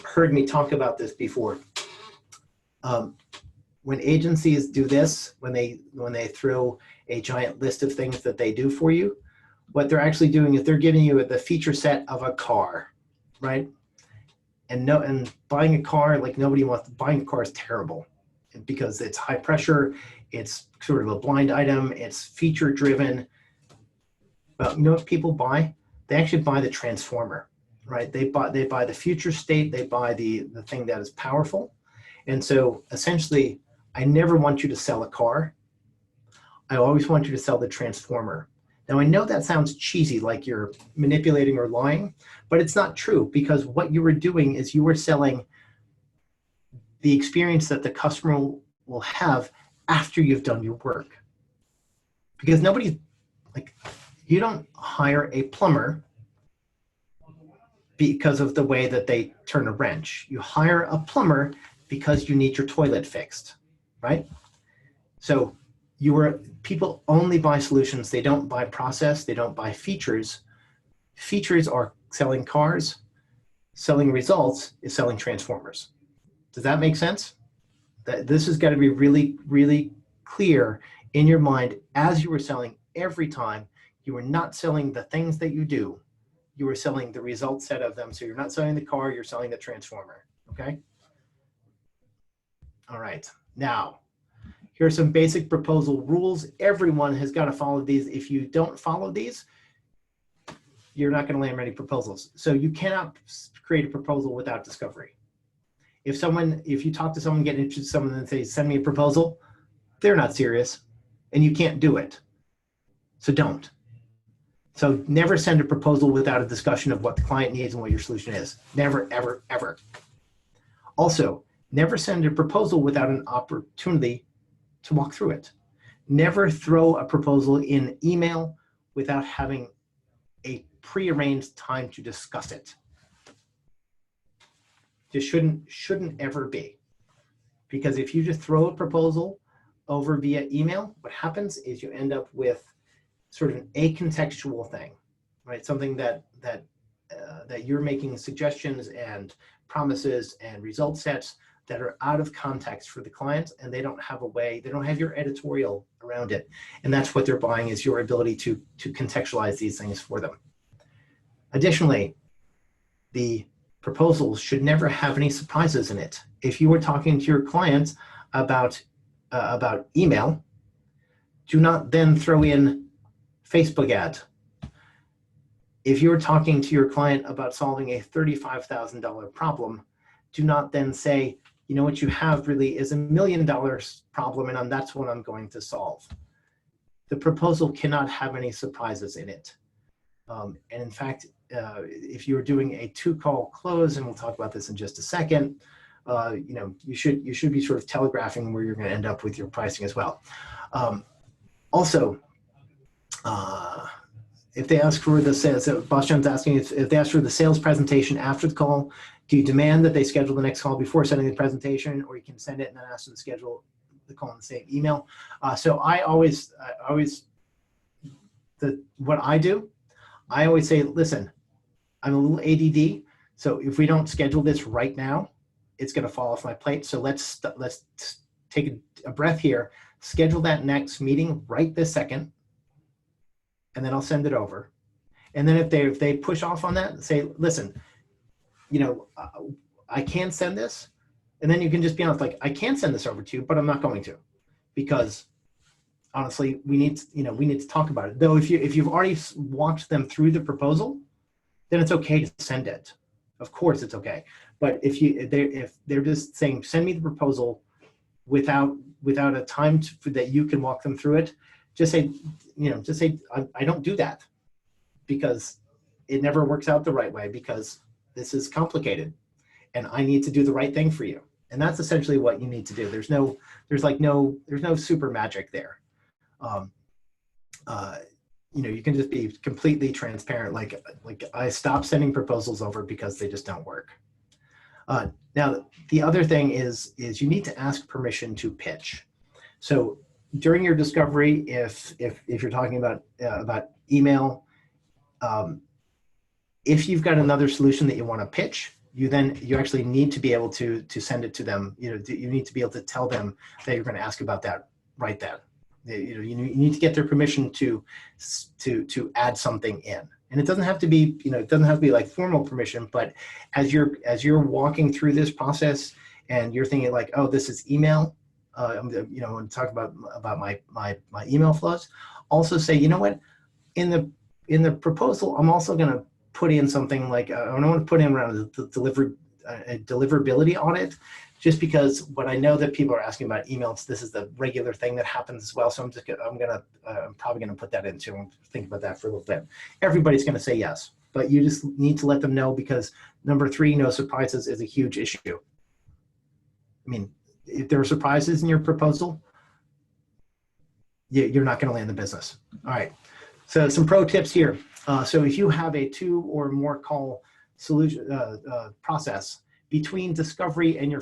heard me talk about this before. When agencies do this, when they throw a giant list of things that they do for you, what they're actually doing is they're giving you the feature set of a car, right? And buying a car, like nobody wants, buying a car is terrible because it's high pressure, it's sort of a blind item, it's feature driven. But you know what people buy? They actually buy the transformer, right? They buy the future state, they buy the thing that is powerful. And so essentially, I never want you to sell a car. I always want you to sell the transformer. Now, I know that sounds cheesy, like you're manipulating or lying, but it's not true, because what you were doing is you were selling the experience that the customer will have after you've done your work. Because you don't hire a plumber because of the way that they turn a wrench. You hire a plumber because you need your toilet fixed, right? So people only buy solutions. They don't buy process. They don't buy features. Features are selling cars. Selling results is selling transformers. Does that make sense? This has got to be really, really clear in your mind as you were selling every time. You were not selling the things that you do. You were selling the result set of them. So you're not selling the car, you're selling the transformer, okay? All right, now, here are some basic proposal rules. Everyone has got to follow these. If you don't follow these, you're not going to land many proposals. So you cannot create a proposal without discovery. If you talk to someone, get interested in someone and say, send me a proposal, they're not serious and you can't do it. So don't. So never send a proposal without a discussion of what the client needs and what your solution is. Never, ever, ever. Also, never send a proposal without an opportunity to walk through it. Never throw a proposal in email without having a prearranged time to discuss it. Just shouldn't ever be. Because if you just throw a proposal over via email, what happens is you end up with sort of an acontextual thing, right? Something that you're making suggestions and promises and result sets that are out of context for the client, and they don't have a way, they don't have your editorial around it. And that's what they're buying, is your ability to contextualize these things for them. Additionally, the proposal should never have any surprises in it. If you were talking to your clients about email, do not then throw in Facebook ad. If you're talking to your client about solving a $35,000 problem, do not then say, you know, what you have really is $1 million problem, and that's what I'm going to solve. The proposal cannot have any surprises in it. And in fact, if you're doing a 2-call close, and we'll talk about this in just a second, you know, you should be sort of telegraphing where you're going to end up with your pricing as well. Also, if they ask for the sales, so Boss John's asking if they ask for the sales presentation after the call, do you demand that they schedule the next call before sending the presentation, or you can send it and then ask them to schedule the call in the same email? So what I do, I always say, listen, I'm a little ADD, so if we don't schedule this right now, it's going to fall off my plate. So let's take a breath here, schedule that next meeting right this second, and then I'll send it over. And then if they push off on that, say, listen, you know, I can send this, and then you can just be honest, like, I can send this over to you, but I'm not going to, because honestly, we need to talk about it. Though if you've already walked them through the proposal, then it's okay to send it. Of course, it's okay. But if they're just saying, send me the proposal without a time that you can walk them through it, just say, I don't do that, because it never works out the right way, because this is complicated and I need to do the right thing for you. And that's essentially what you need to do. There's no super magic there. You can just be completely transparent. Like I stopped sending proposals over because they just don't work. Now, the other thing is you need to ask permission to pitch. So during your discovery, if you're talking about email, if you've got another solution that you want to pitch, you actually need to be able to send it to them. You need to be able to tell them that you're going to ask about that right then. You need to get their permission to add something in. And it doesn't have to be, like formal permission, but as you're walking through this process and you're thinking like, oh, this is email, I'm going to talk about my email flows. Also say, you know what, in the proposal, I'm also going to put in something like, I want to put in around the deliverability audit, just because when I know that people are asking about emails, this is the regular thing that happens as well. So I'm probably going to put that into and think about that for a little bit. Everybody's going to say yes, but you just need to let them know, because number 3, no surprises, is a huge issue. I mean, if there are surprises in your proposal, you're not going to land the business. All right. So some pro tips here. So if you have a 2 or more call solution process between discovery and your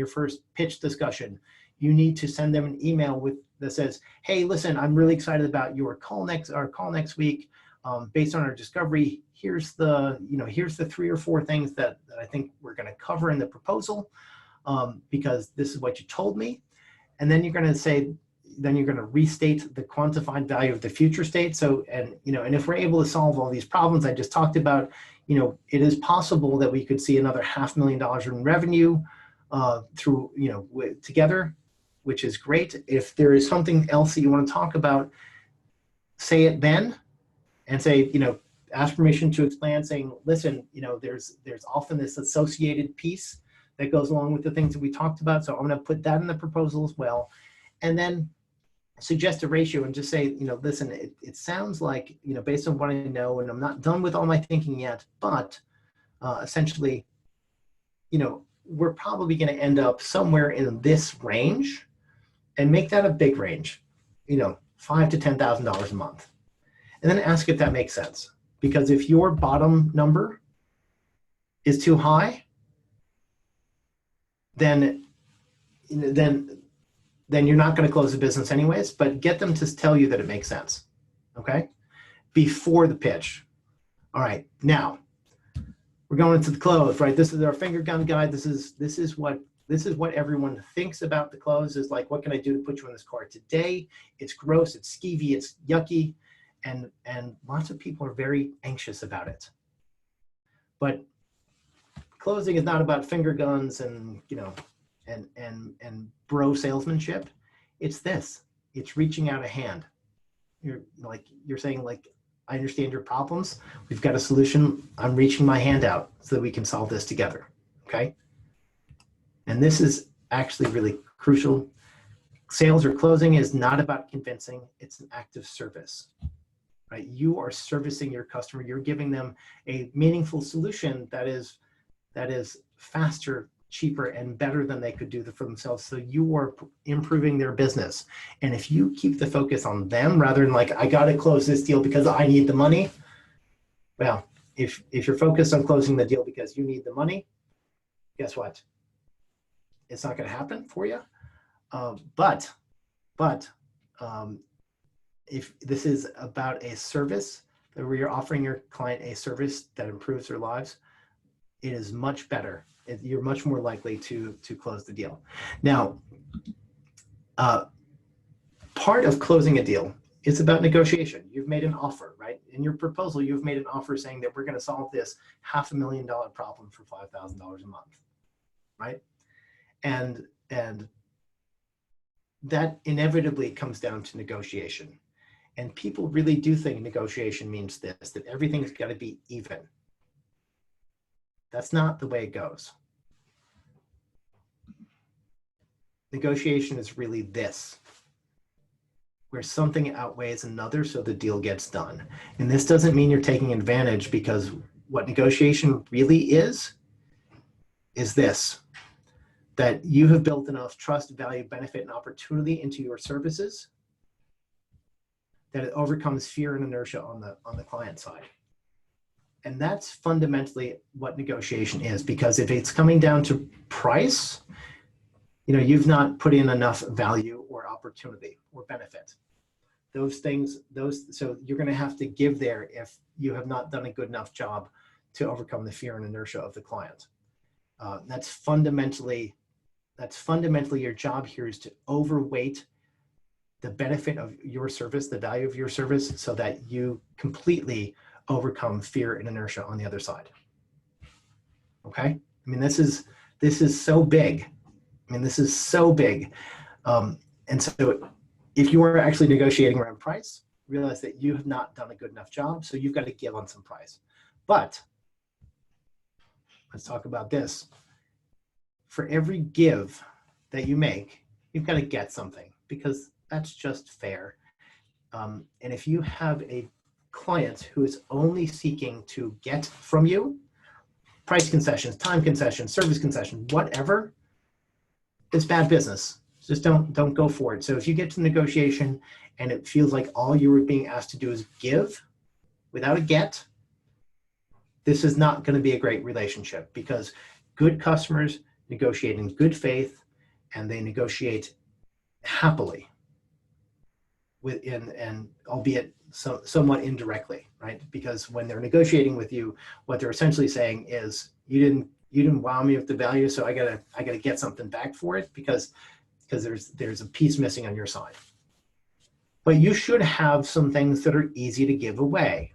first pitch discussion, you need to send them an email that says, hey, listen, I'm really excited about our call next week. Based on our discovery, here's the 3 or 4 things that I think we're going to cover in the proposal, because this is what you told me. And then you're going to restate the quantified value of the future state. So, and if we're able to solve all these problems I just talked about, it is possible that we could see another $500,000 in revenue through, together, which is great. If there is something else that you want to talk about, say it then, and say, ask permission to expand, saying, listen, there's often this associated piece that goes along with the things that we talked about. So I'm going to put that in the proposal as well. And then suggest a ratio and just say, listen, it sounds like, based on what I know, and I'm not done with all my thinking yet, but essentially, we're probably going to end up somewhere in this range, and make that a big range, $5,000 to $10,000 a month. And then ask if that makes sense. Because if your bottom number is too high, then you're not going to close the business anyways, but get them to tell you that it makes sense, okay? Before the pitch. All right, now we're going into the close, right? This is our finger gun guide. This is what everyone thinks about the close, is like, what can I do to put you in this car today? It's gross, it's skeevy, it's yucky, and lots of people are very anxious about it. But closing is not about finger guns and bro salesmanship. It's this. It's reaching out a hand. You're saying, like, I understand your problems. We've got a solution. I'm reaching my hand out so that we can solve this together. Okay. And this is actually really crucial. Sales or closing is not about convincing. It's an act of service, right? You are servicing your customer. You're giving them a meaningful solution that is faster, cheaper, and better than they could do for themselves. So you are improving their business. And if you keep the focus on them rather than like, I got to close this deal because I need the money. Well, if you're focused on closing the deal because you need the money, guess what? It's not going to happen for you. But if this is about a service where you're offering your client a service that improves their lives, it is much better. You're much more likely to close the deal. Now, part of closing a deal is about negotiation. You've made an offer, right? In your proposal, you've made an offer saying that we're going to solve this $500,000 problem for $5,000 a month, right? And that inevitably comes down to negotiation. And people really do think negotiation means this, that everything's got to be even. That's not the way it goes. Negotiation is really this, where something outweighs another so the deal gets done. And this doesn't mean you're taking advantage, because what negotiation really is this, that you have built enough trust, value, benefit, and opportunity into your services that it overcomes fear and inertia on the client side. And that's fundamentally what negotiation is, because if it's coming down to price, you've not put in enough value or opportunity or benefit. So you're going to have to give there if you have not done a good enough job to overcome the fear and inertia of the client. That's fundamentally your job here, is to overweight the benefit of your service, the value of your service, so that you completely overcome fear and inertia on the other side. Okay? I mean, this is so big. This is so big. And so if you are actually negotiating around price, realize that you have not done a good enough job, so you've got to give on some price. But let's talk about this. For every give that you make, you've got to get something, because that's just fair. And if you have a client who is only seeking to get from you price concessions, time concessions, service concessions, whatever, it's bad business. Just don't go for it. So if you get to negotiation and it feels like all you were being asked to do is give without a get, this is not going to be a great relationship, because good customers negotiate in good faith, and they negotiate happily and albeit somewhat indirectly, right? Because when they're negotiating with you, what they're essentially saying is, you didn't wow me with the value, so I gotta get something back for it, because there's a piece missing on your side. But you should have some things that are easy to give away.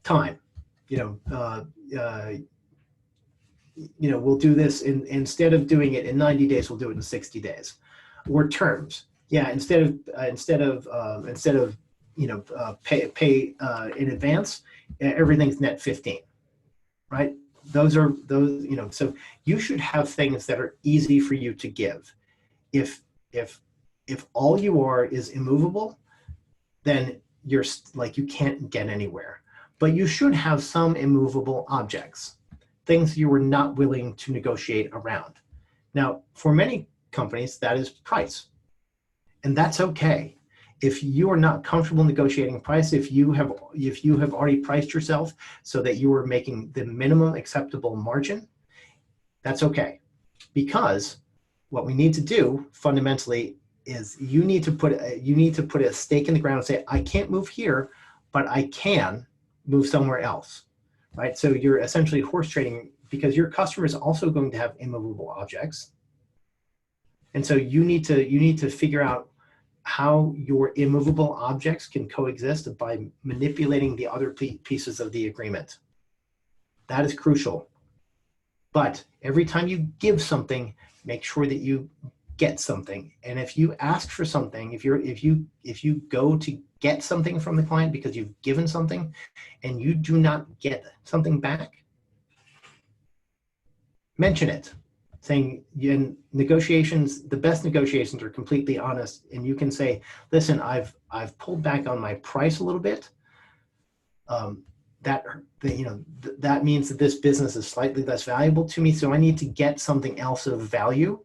Time, we'll do this instead of doing it in 90 days, we'll do it in 60 days. Or terms, yeah, instead of pay in advance, everything's net 15, right? So you should have things that are easy for you to give. If all you are is immovable, then you're like, you can't get anywhere. But you should have some immovable objects, things you were not willing to negotiate around. Now, for many companies, that is price. And that's okay. If you are not comfortable negotiating price, if you have already priced yourself so that you are making the minimum acceptable margin, that's okay. Because what we need to do fundamentally is you need to put a stake in the ground and say, I can't move here, but I can move somewhere else, right? So you're essentially horse trading, because your customer is also going to have immovable objects. And so you need to figure out how your immovable objects can coexist by manipulating the other pieces of the agreement. That is crucial. But every time you give something, make sure that you get something. And if you ask for something, if you go to get something from the client because you've given something and you do not get something back, mention it. Saying in negotiations, the best negotiations are completely honest, and you can say, listen, I've pulled back on my price a little bit. That means that this business is slightly less valuable to me, so I need to get something else of value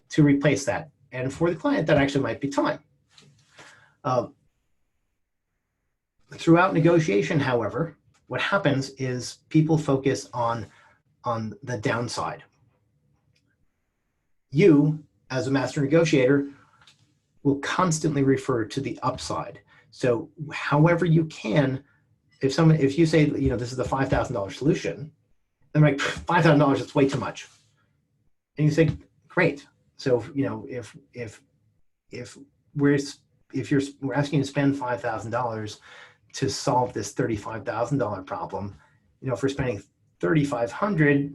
to replace that. And for the client, that actually might be time. Throughout negotiation, however, what happens is people focus on the downside. You, as a master negotiator, will constantly refer to the upside. So however you can, if you say, this is the $5,000 solution, they're like, $5,000, it's way too much. And you say, great. So, if we're asking you to spend $5,000 to solve this $35,000 problem, if we're spending $3,500,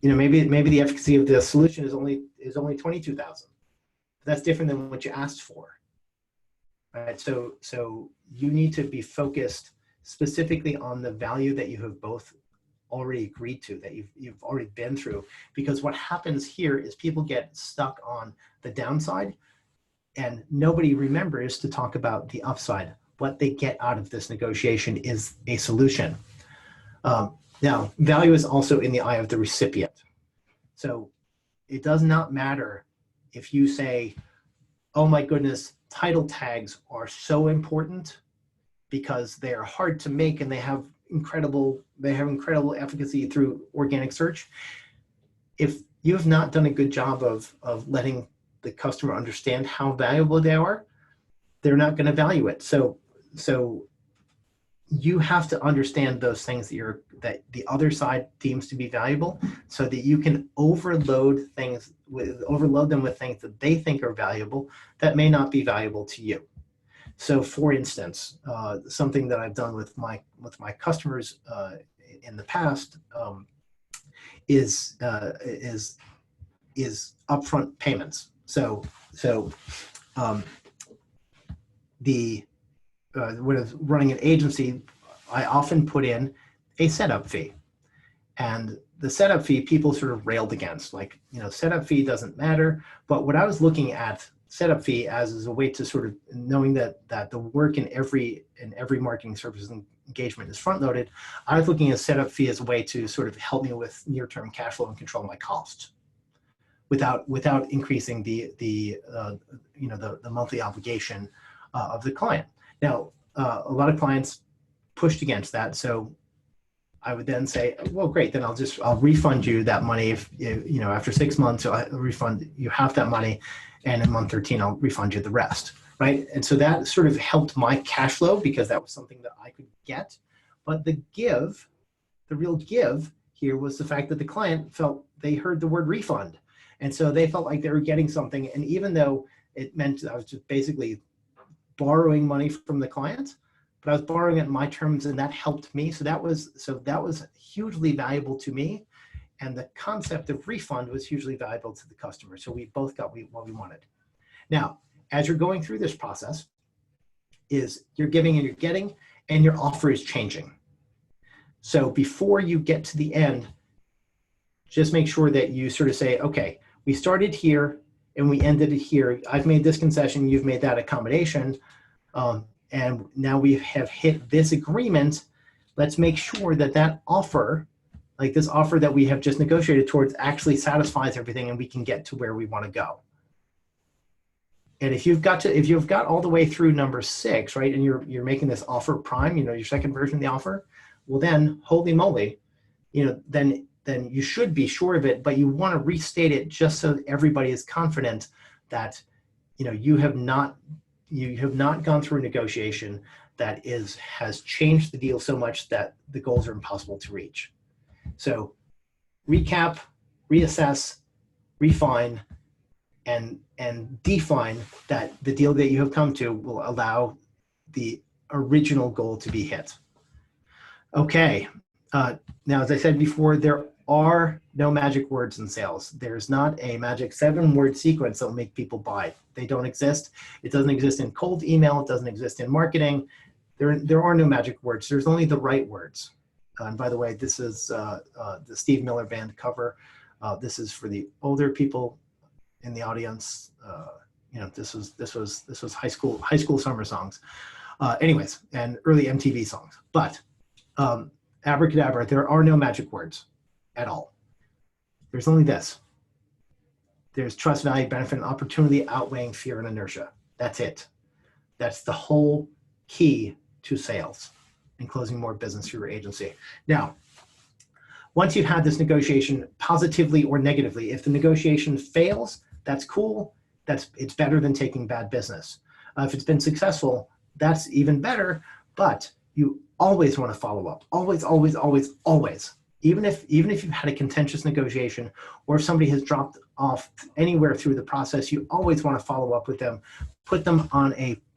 maybe the efficacy of the solution is only $22,000. That's different than what you asked for, right? So you need to be focused specifically on the value that you have both already agreed to, that you've already been through. Because what happens here is people get stuck on the downside, and nobody remembers to talk about the upside. What they get out of this negotiation is a solution. Now, value is also in the eye of the recipient. So it does not matter if you say, oh my goodness, title tags are so important because they are hard to make and they have incredible efficacy through organic search. If you have not done a good job of letting the customer understand how valuable they are, they're not going to value it. So you have to understand those things that the other side deems to be valuable, so that you can overload them with things that they think are valuable that may not be valuable to you. So, for instance, something that I've done with my customers in the past is upfront payments. So when I was running an agency, I often put in a setup fee. And the setup fee, people sort of railed against, like, setup fee doesn't matter. But what I was looking at setup fee as is a way to sort of knowing that the work in every marketing services engagement is front loaded. I was looking at setup fee as a way to sort of help me with near-term cash flow and control my costs without increasing the monthly obligation of the client. Now, a lot of clients pushed against that, so I would then say, well, great, then I'll refund you that money. If after 6 months, I'll refund you half that money, and in month 13, I'll refund you the rest, right? And so that sort of helped my cash flow because that was something that I could get. But the real give here was the fact that the client felt they heard the word refund, and so they felt like they were getting something. And even though it meant I was just basically borrowing money from the client, but I was borrowing it in my terms, and that helped me. So that was hugely valuable to me, and the concept of refund was hugely valuable to the customer. So we both got what we wanted. Now, as you're going through this process, is you're giving and you're getting, and your offer is changing. So before you get to the end, just make sure that you sort of say, okay, we started here and we ended it here. I've made this concession, you've made that accommodation, and now we have hit this agreement. Let's make sure that that offer, like this offer that we have just negotiated towards, actually satisfies everything and we can get to where we want to go. And if you've got all the way through number 6, right, and you're making this offer prime, you know, your second version of the offer, well then, holy moly, you know, then you should be sure of it, but you want to restate it just so that everybody is confident that, you know, you have not gone through a negotiation that has changed the deal so much that the goals are impossible to reach. So recap, reassess, refine, and define that the deal that you have come to will allow the original goal to be hit. Okay, now as I said before, there are no magic words in sales. There's not a magic 7-word sequence that will make people buy. They don't exist. It doesn't exist in cold email. It doesn't exist in marketing. There are no magic words. There's only the right words. And by the way, this is the Steve Miller Band cover. This is for the older people in the audience. You know, this was high school summer songs. Anyways, and early MTV songs. But abracadabra, there are no magic words at all. There's only this. There's trust, value, benefit, and opportunity outweighing fear and inertia. That's it. That's the whole key to sales and closing more business for your agency. Now, once you've had this negotiation, positively or negatively, if the negotiation fails, that's cool. It's better than taking bad business. If it's been successful, that's even better, but you always want to follow up. Always, always, always, always. Even if you've had a contentious negotiation, or if somebody has dropped off anywhere through the process, you always want to follow up with them, put them on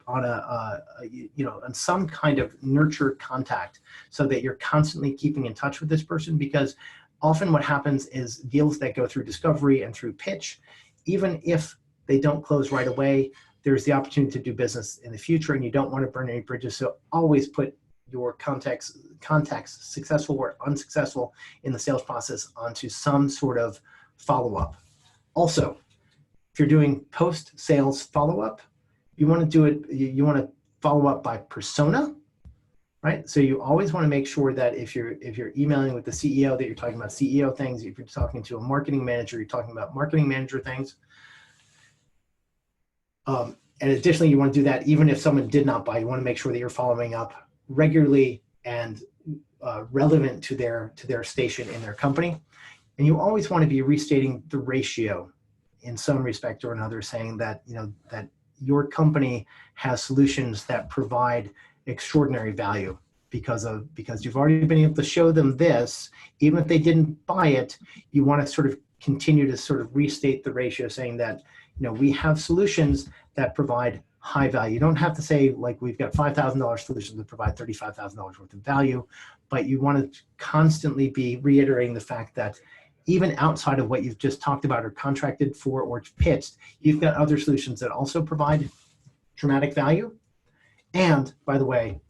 on some kind of nurture contact, so that you're constantly keeping in touch with this person. Because often what happens is deals that go through discovery and through pitch, even if they don't close right away, there's the opportunity to do business in the future, and you don't want to burn any bridges. So always put your contacts, successful or unsuccessful in the sales process, onto some sort of follow-up. Also, if you're doing post-sales follow-up, you want to do it, you want to follow up by persona, right? So you always want to make sure that if you're emailing with the CEO, that you're talking about CEO things. If you're talking to a marketing manager, you're talking about marketing manager things. And additionally, you want to do that even if someone did not buy. You want to make sure that you're following up regularly and relevant to their station in their company. And you always want to be restating the ratio in some respect or another, saying that, you know, that your company has solutions that provide extraordinary value because you've already been able to show them this. Even if they didn't buy it, you want to sort of continue to sort of restate the ratio, saying that, you know, we have solutions that provide high value. You don't have to say, like, we've got $5,000 solutions that provide $35,000 worth of value, but you want to constantly be reiterating the fact that even outside of what you've just talked about or contracted for or pitched, you've got other solutions that also provide dramatic value. And by the way,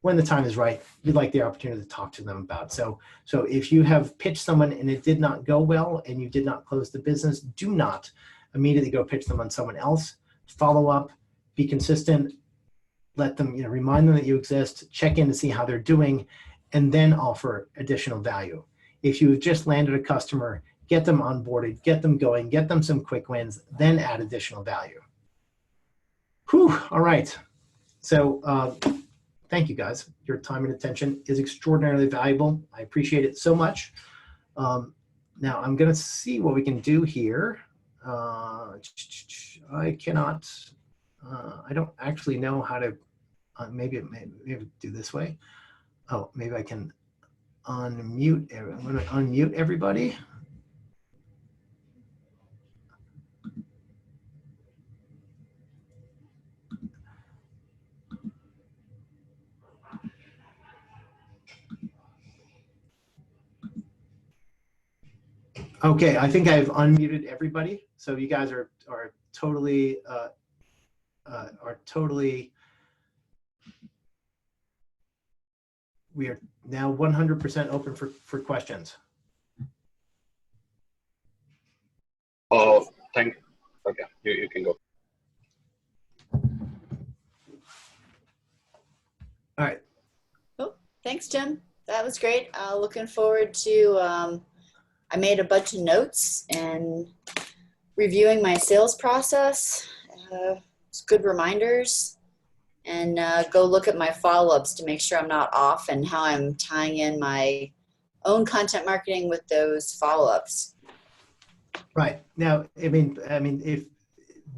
when the time is right, you'd like the opportunity to talk to them about. So if you have pitched someone and it did not go well and you did not close the business, do not immediately go pitch them on someone else. Follow up, be consistent, let them, you know, remind them that you exist, check in to see how they're doing, and then offer additional value. If you've just landed a customer, get them onboarded, get them going, get them some quick wins, then add additional value. Whew, all right. So thank you guys. Your time and attention is extraordinarily valuable. I appreciate it so much. Now I'm gonna see what we can do here. I cannot, I don't actually know how to, maybe do this way. Oh, maybe I can unmute. I'm going to unmute everybody. Okay, I think I've unmuted everybody. So you guys are totally we are now 100% open for questions. Oh, okay, you can go. All right. Oh, thanks, Jim. That was great. Looking forward to, I made a bunch of notes and reviewing my sales process. It's good reminders, and go look at my follow-ups to make sure I'm not off and how I'm tying in my own content marketing with those follow-ups. Right. Now, I mean, if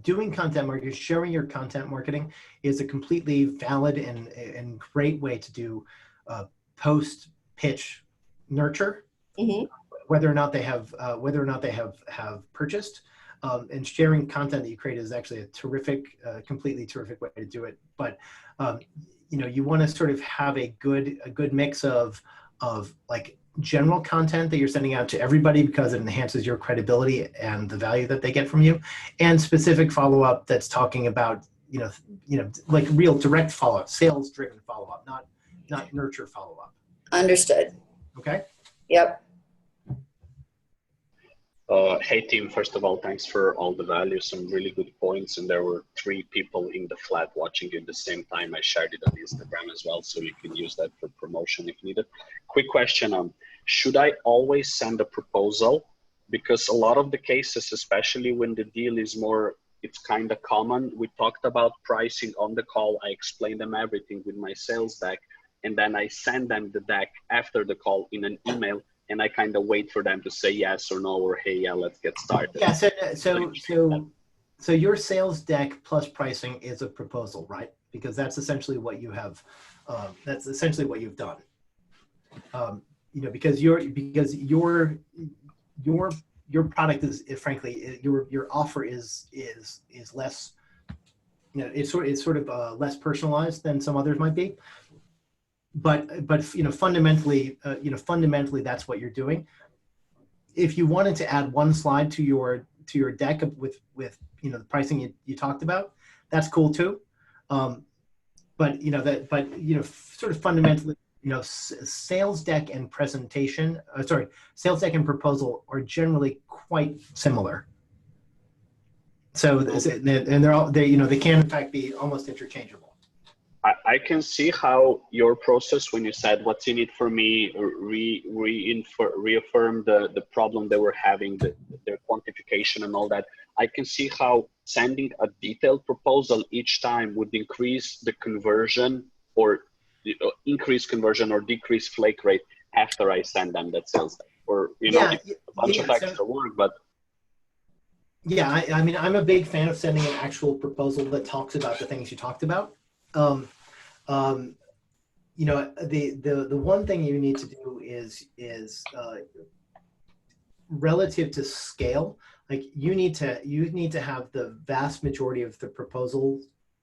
doing content marketing, sharing your content marketing is a completely valid and great way to do post-pitch nurture, whether or not they have purchased. And sharing content that you create is actually a terrific, completely terrific way to do it. But you know, you want to sort of have a good mix of like general content that you're sending out to everybody because it enhances your credibility and the value that they get from you, and specific follow-up that's talking about you know like real direct follow-up, sales-driven follow-up, not nurture follow-up. Understood. Okay. Yep. Hey team, first of all, thanks for all the value, some really good points, and there were 3 people in the flat watching at the same time. I shared it on Instagram as well, so you can use that for promotion if needed. Quick question on, should I always send a proposal? Because a lot of the cases, especially when the deal is more, it's kind of common. We talked about pricing on the call. I explained them everything with my sales deck, and then I send them the deck after the call in an email, and I kind of wait for them to say yes or no, or hey, yeah, let's get started. Yeah. So your sales deck plus pricing is a proposal, right? Because that's essentially what you have. That's essentially what you've done. You know, because your product is frankly your offer is less. You know, it's sort of less personalized than some others might be. But you know, fundamentally that's what you're doing. If you wanted to add one slide to your deck with you know the pricing you talked about, that's cool too. But you know sort of fundamentally, you know, sales deck and presentation, sales deck and proposal are generally quite similar. So and they can in fact be almost interchangeable. I can see how your process, when you said what's in it for me, reaffirm the problem they were having, their quantification and all that. I can see how sending a detailed proposal each time would increase the conversion or increase conversion or decrease flake rate after I send them that sales deck. Or, you know, a bunch of extra work, but. Yeah, I mean, I'm a big fan of sending an actual proposal that talks about the things you talked about. You know, the one thing you need to do is relative to scale, like you need to have the vast majority of the proposal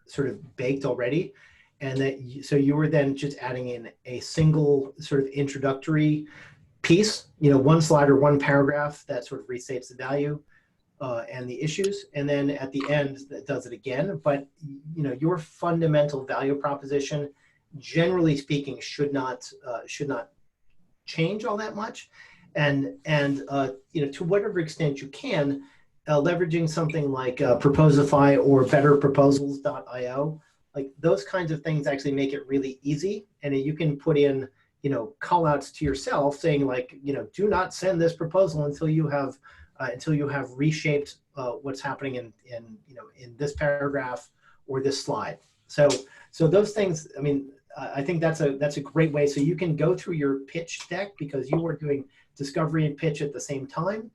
sort of baked already, and so you were then just adding in a single sort of introductory piece, you know, one slide or one paragraph that sort of restates the value and the issues, and then at the end that does it again. But you know, your fundamental value proposition, generally speaking, should not change all that much, and you know, to whatever extent you can, leveraging something like Proposify or betterproposals.io, like those kinds of things actually make it really easy, and you can put in, you know, call outs to yourself saying like, you know, do not send this proposal until you have reshaped what's happening in you know, in this paragraph or this slide. So those things, I mean, I think that's a great way. So you can go through your pitch deck because you are doing discovery and pitch at the same time,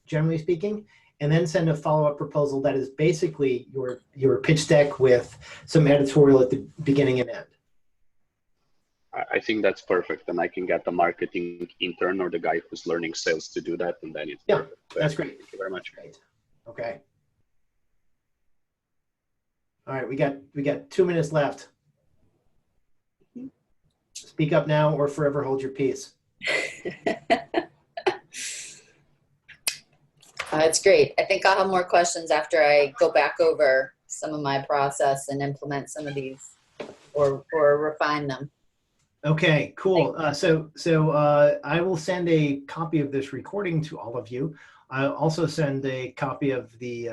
generally speaking, and then send a follow-up proposal that is basically your pitch deck with some editorial at the beginning and end. I think that's perfect, and I can get the marketing intern or the guy who's learning sales to do that, and then it's perfect. That's great. Thank you very much. Great. Okay. All right, we got 2 minutes left. Speak up now or forever hold your peace. It's great. I think I'll have more questions after I go back over some of my process and implement some of these or refine them. Okay, cool. I will send a copy of this recording to all of you. I'll also send a copy of the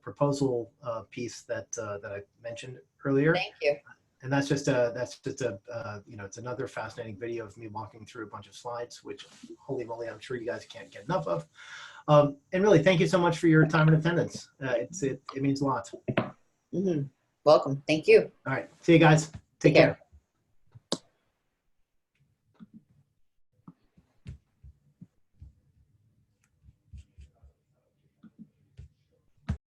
proposal piece that I mentioned earlier. Thank you. And that's just you know, it's another fascinating video of me walking through a bunch of slides, which holy moly, I'm sure you guys can't get enough of. And really, thank you so much for your time and attendance. It means a lot. Mm-hmm. Welcome. Thank you. All right, see you guys. Take care.